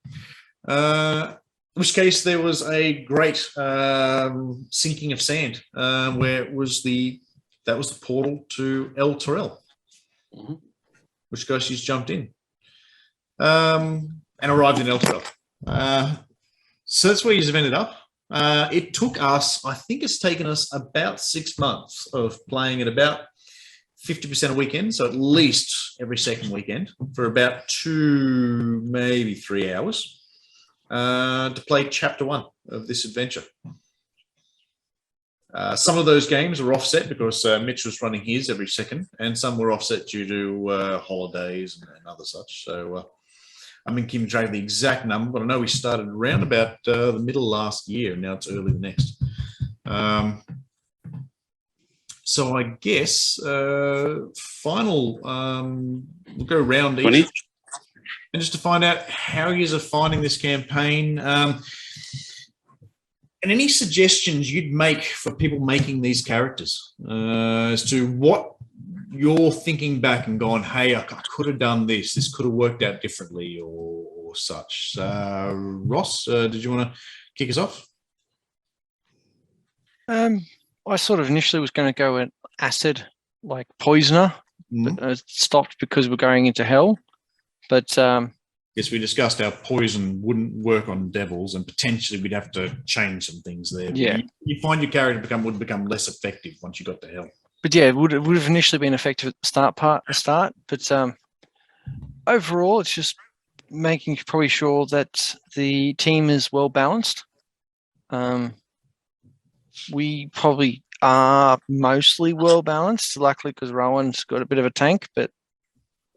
In which case, there was a great sinking of sand, where that was the portal to El Torel, which guy she's jumped in, and arrived in El Torel. So that's where you've ended up. It took us, I think it's taken us about 6 months of playing at about 50% a weekend, so at least every second weekend for about 2, maybe 3 hours to play chapter 1 of this adventure. Some of those games were offset because Mitch was running his every second, and some were offset due to holidays and other such. So I'm in keeping track of the exact number, but I know we started around about the middle last year, and now it's early the next. So I guess final, we'll go round each, 20? and just to find out how you are finding this campaign, and any suggestions you'd make for people making these characters as to what you're thinking back and going, hey, I could have done this. This could have worked out differently or such. Ross, did you want to kick us off? I sort of initially was going to go an acid, like poisoner, but stopped because we're going into hell. But yes, we discussed how poison wouldn't work on devils, and potentially we'd have to change some things there. Yeah, you find your character would become less effective once you got to hell. But yeah, it would have initially been effective at the start. But overall, it's just making probably sure that the team is well balanced. We probably are mostly well balanced, luckily, because Rowan's got a bit of a tank. But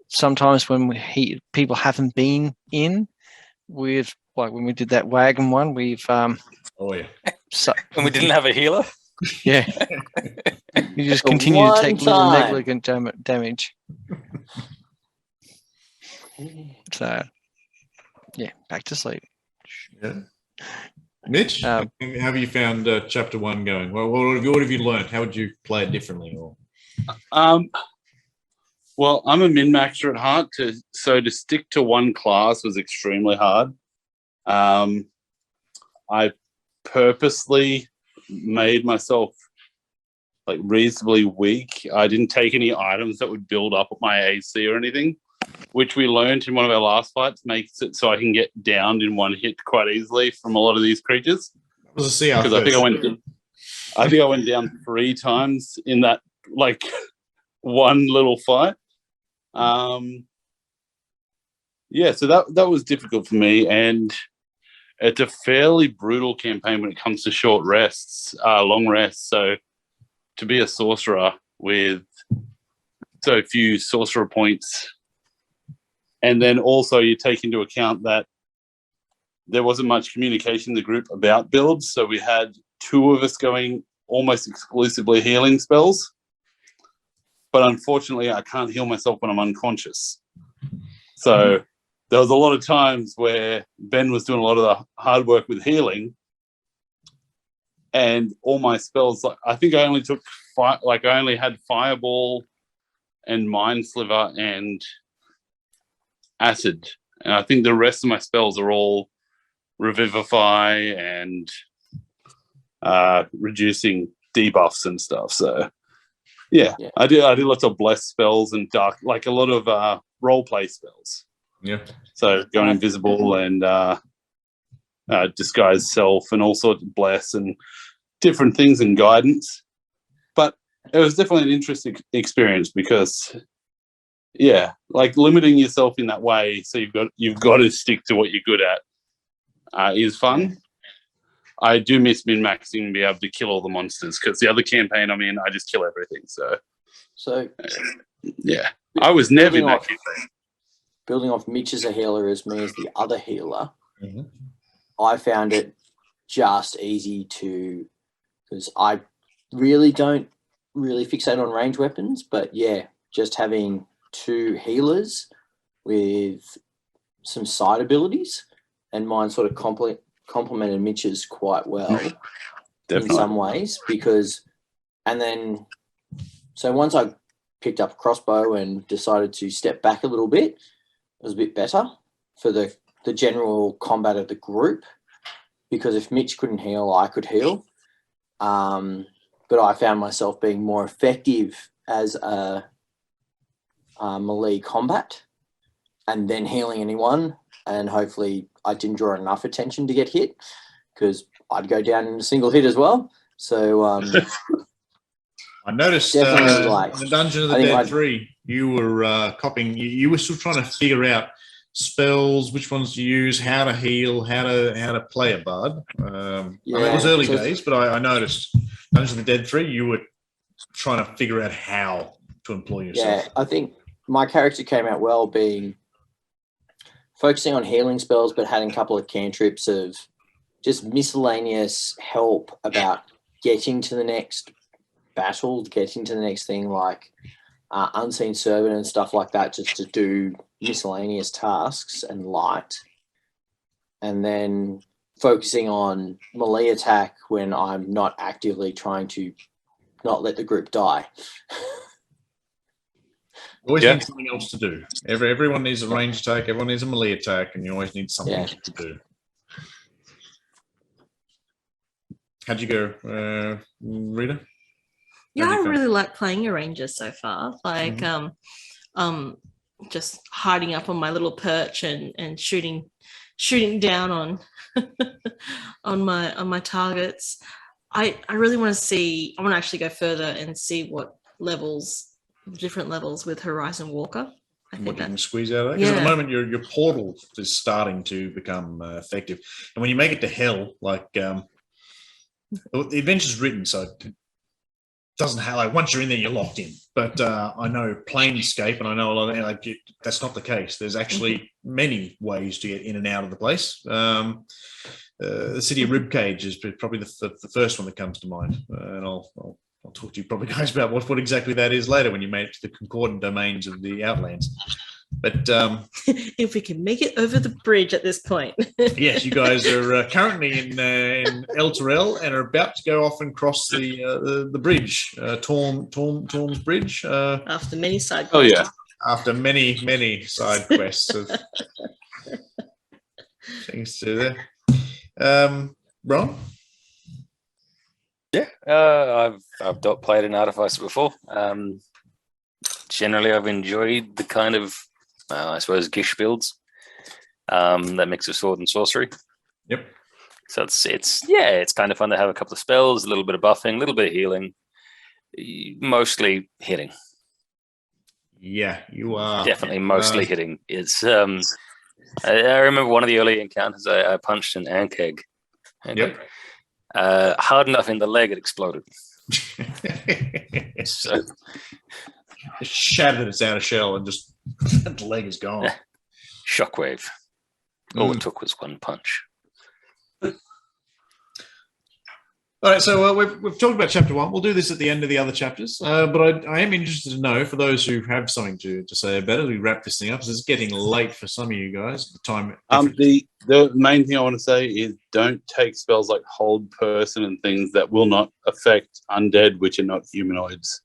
sometimes when people haven't been in, with like when we did that wagon one, we've and we didn't have a healer. Yeah, you just continue to take little negligent damage. So, yeah, back to sleep. Yeah. Mitch, how have you found chapter 1 going? Well, what have you learned? How would you play it differently? Or well, I'm a min-maxer at heart, so to stick to one class was extremely hard. I purposely made myself like reasonably weak. I didn't take any items that would build up my AC or anything, which we learned in one of our last fights makes it so I can get downed in one hit quite easily from a lot of these creatures. Because I think I went down 3 times in that like one little fight. Yeah, so that was difficult for me, and it's a fairly brutal campaign when it comes to short rests, long rests. So to be a sorcerer with so few sorcerer points, and then also you take into account that there wasn't much communication in the group about builds. So we had 2 of us going almost exclusively healing spells. But unfortunately, I can't heal myself when I'm unconscious. So there was a lot of times where Ben was doing a lot of the hard work with healing, and all my spells, like I think I only took I only had Fireball and Mind Sliver and Acid, and I think the rest of my spells are all Revivify and reducing debuffs and stuff. So yeah. I did lots of bless spells and dark, like a lot of role play spells. Yeah. So going invisible and disguise self and all sorts of bless and different things and guidance. But it was definitely an interesting experience because, yeah, like limiting yourself in that way, so you've got to stick to what you're good at, is fun. I do miss min-maxing and be able to kill all the monsters, because the other campaign I'm in, I just kill everything. So yeah, I was never in that campaign. Building off Mitch as a healer as me as the other healer, I found it just easy to, because I really don't fixate on range weapons, but yeah, just having 2 healers with some side abilities, and mine sort of complemented Mitch's quite well in some ways, because, and then, so once I picked up a crossbow and decided to step back a little bit, it was a bit better for the general combat of the group, because if Mitch couldn't heal, I could heal. But I found myself being more effective as a melee combat, and then healing anyone, and hopefully I didn't draw enough attention to get hit, because I'd go down in a single hit as well. So I noticed in the Dungeon of the Dead 3, you were copying. You were still trying to figure out spells, which ones to use, how to heal, how to play a bard. I mean, it was early days, but I noticed Dungeon of the Dead 3, you were trying to figure out how to employ yourself. Yeah, I think my character came out well, being focusing on healing spells, but having a couple of cantrips of just miscellaneous help about getting to the next battle, getting to the next thing, like Unseen Servant and stuff like that, just to do miscellaneous tasks and light. And then focusing on melee attack when I'm not actively trying to not let the group die. Always need something else to do. Everyone needs a range attack, everyone needs a melee attack, and you always need something else to do. How'd you go, Rita? Yeah, I really like playing a ranger so far. Like, just hiding up on my little perch and shooting down on on my targets. I really want to see. I want to actually go further and see what different levels with Horizon Walker. I think what you can squeeze out of that. Because at the moment, your portal is starting to become effective, and when you make it to hell, like the adventure's written, so it doesn't have, like, once you're in there, you're locked in. But I know Planescape, and I know a lot of that's not the case. There's actually many ways to get in and out of the place. The city of Ribcage is probably the first one that comes to mind, and I'll talk to you probably guys about what exactly that is later when you make it to the concordant domains of the Outlands. But if we can make it over the bridge at this point. Yes, you guys are currently in El Terrell and are about to go off and cross the bridge, Torm's Bridge. After many side quests. Oh yeah. After many side quests of things to do there. Ron? Yeah, I've not played an Artificer before. Generally, I've enjoyed the kind of, I suppose, Gish builds, that mix of sword and sorcery. Yep. So it's kind of fun to have a couple of spells, a little bit of buffing, a little bit of healing, mostly hitting. Yeah, you are definitely mostly hitting. It's I remember one of the early encounters. I punched an ankeg. Yep. Hard enough in the leg, it exploded. So it shattered its outer shell and just the leg is gone. Shockwave. All it took was one punch. All right, so we've talked about chapter 1. We'll do this at the end of the other chapters, but I am interested to know, for those who have something to say about it, we wrap this thing up, because it's getting late for some of you guys. The time. The main thing I want to say is don't take spells like Hold Person and things that will not affect undead, which are not humanoids.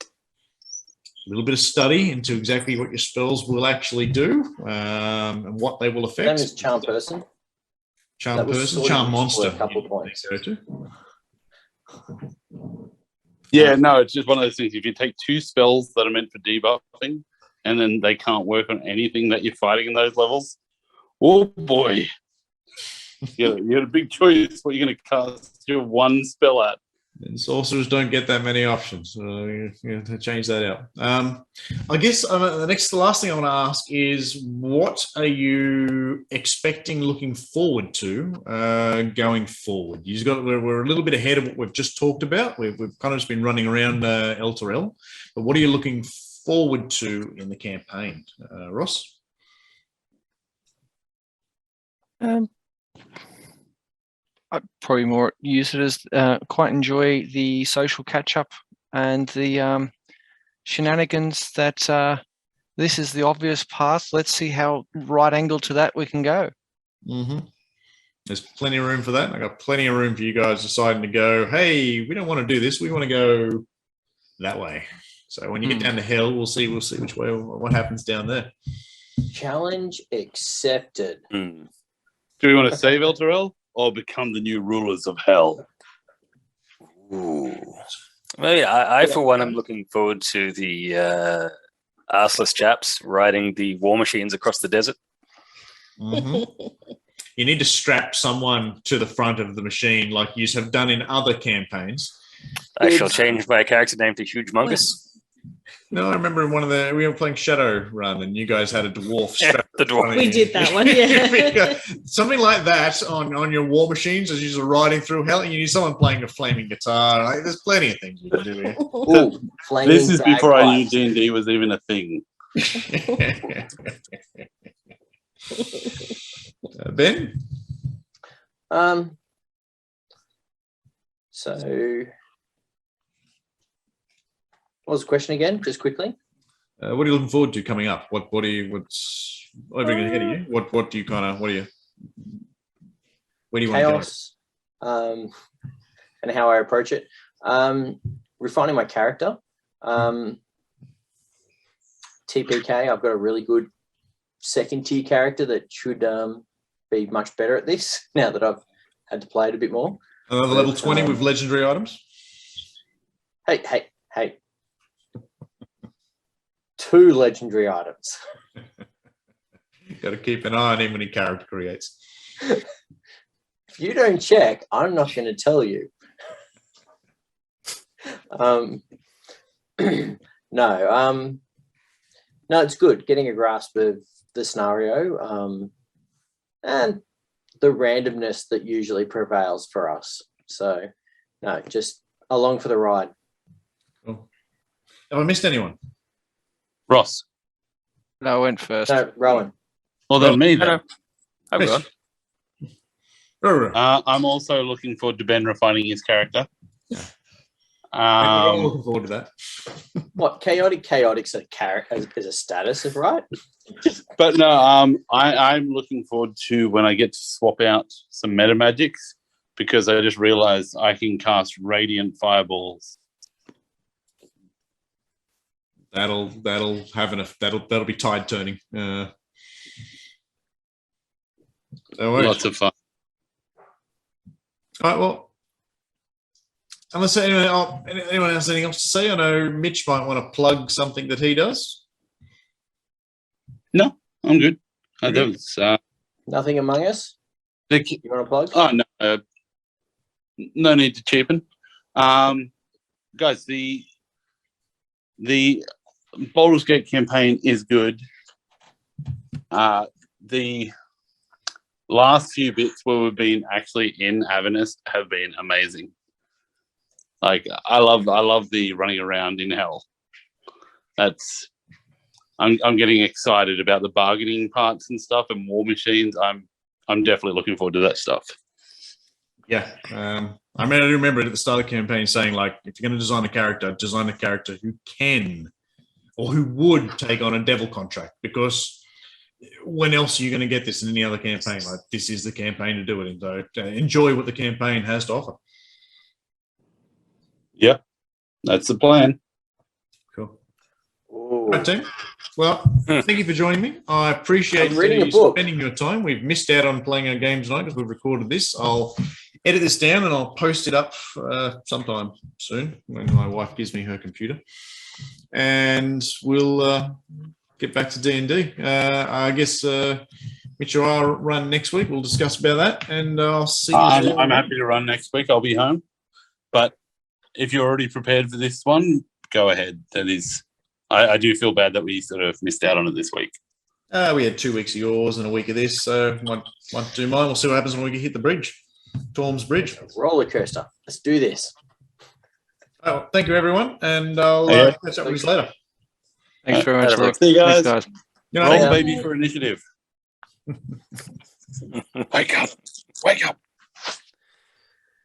A little bit of study into exactly what your spells will actually do and what they will affect. Same as Charm Person. Charm Person, Charm Monster. A couple of points. Yeah, no, it's just one of those things. If you take 2 spells that are meant for debuffing and then they can't work on anything that you're fighting in those levels, oh boy. You had a big choice what you're going to cast your one spell at. And sorcerers don't get that many options. So you have to change that out. I guess the last thing I want to ask is, what are you expecting, looking forward to going forward? We're a little bit ahead of what we've just talked about. We've kind of just been running around L to L. But what are you looking forward to in the campaign, Ross? I probably more use it as quite enjoy the social catch up and the shenanigans that this is the obvious path. Let's see how right angle to that we can go. Mm-hmm. There's plenty of room for that. I got plenty of room for you guys deciding to go, hey, we don't want to do this. We want to go that way. So when you get down to hell, we'll see which way, what happens down there. Challenge accepted. Do we want to save Elturel or become the new rulers of hell? Ooh. Well, yeah, I for one, am looking forward to the arseless chaps riding the war machines across the desert. Mm-hmm. You need to strap someone to the front of the machine like you have done in other campaigns. I shall change my character name to Huge Mungus. No, I remember we were playing Shadowrun and you guys had a dwarf strap. The dwarf. We did that one, yeah. Something like that on your war machines as you're riding through hell, and you need someone playing a flaming guitar. Like, there's plenty of things you can do here. Ooh, This is before I knew bagpipes. D&D was even a thing. Ben? So what was the question again? Just quickly. What are you looking forward to coming up? What's everything ahead of you? Where do you want to go? Chaos, and how I approach it. Refining my character. TPK, I've got a really good second tier character that should be much better at this now that I've had to play it a bit more. Another level 20 with legendary items? Hey. 2 legendary items. Got to keep an eye on him when he character creates. If you don't check, I'm not going to tell you. No, it's good getting a grasp of the scenario and the randomness that usually prevails for us. So, no, just along for the ride. Cool. Have I missed anyone? Ross. No, I went first. No, Rowan. Well, then me then. I've gone. I'm also looking forward to Ben refining his character. I'm looking forward to that. What, chaotic's a character as a status, right? But no, I'm looking forward to when I get to swap out some meta magics, because I just realized I can cast radiant fireballs. That'll be tide turning. Lots of fun. All right, well, unless anyone else has anything else to say, I know Mitch might want to plug something that he does. No, I'm good. Okay. That was, Nothing Among Us? You want to plug? Oh, no. No need to cheapen. Guys, the Baldur's Gate campaign is good. The last few bits where we've been actually in Avernus have been amazing. Like, I love the running around in hell. I'm getting excited about the bargaining parts and stuff and war machines. I'm definitely looking forward to that stuff. Yeah. I mean, I do remember at the start of the campaign saying, like, if you're going to design a character who can or who would take on a devil contract, because when else are you going to get this in any other campaign? Like, this is the campaign to do it in. So enjoy what the campaign has to offer. Yep, that's the plan. Cool. Ooh. Right, team. Well, thank you for joining me. I appreciate I'm reading a you book. spending your time. We've missed out on playing our game tonight because we've recorded this. I'll edit this down and I'll post it up sometime soon when my wife gives me her computer. And we'll get back to D&D. I guess Mitch or I'll run next week. We'll discuss about that, and I'll see you. I'm happy to run next week. I'll be home. But if you're already prepared for this one, go ahead. That is, I do feel bad that we sort of missed out on it this week. We had 2 weeks of yours and a week of this, so might do mine. We'll see what happens when we hit the bridge, Torm's Bridge. Roller coaster. Let's do this. Oh, thank you, everyone, and I'll catch up with you later. Thanks very much, Luke. See you guys. Thanks, guys. Good night. Roll, Yeah. baby, for initiative. Wake up. Wake up.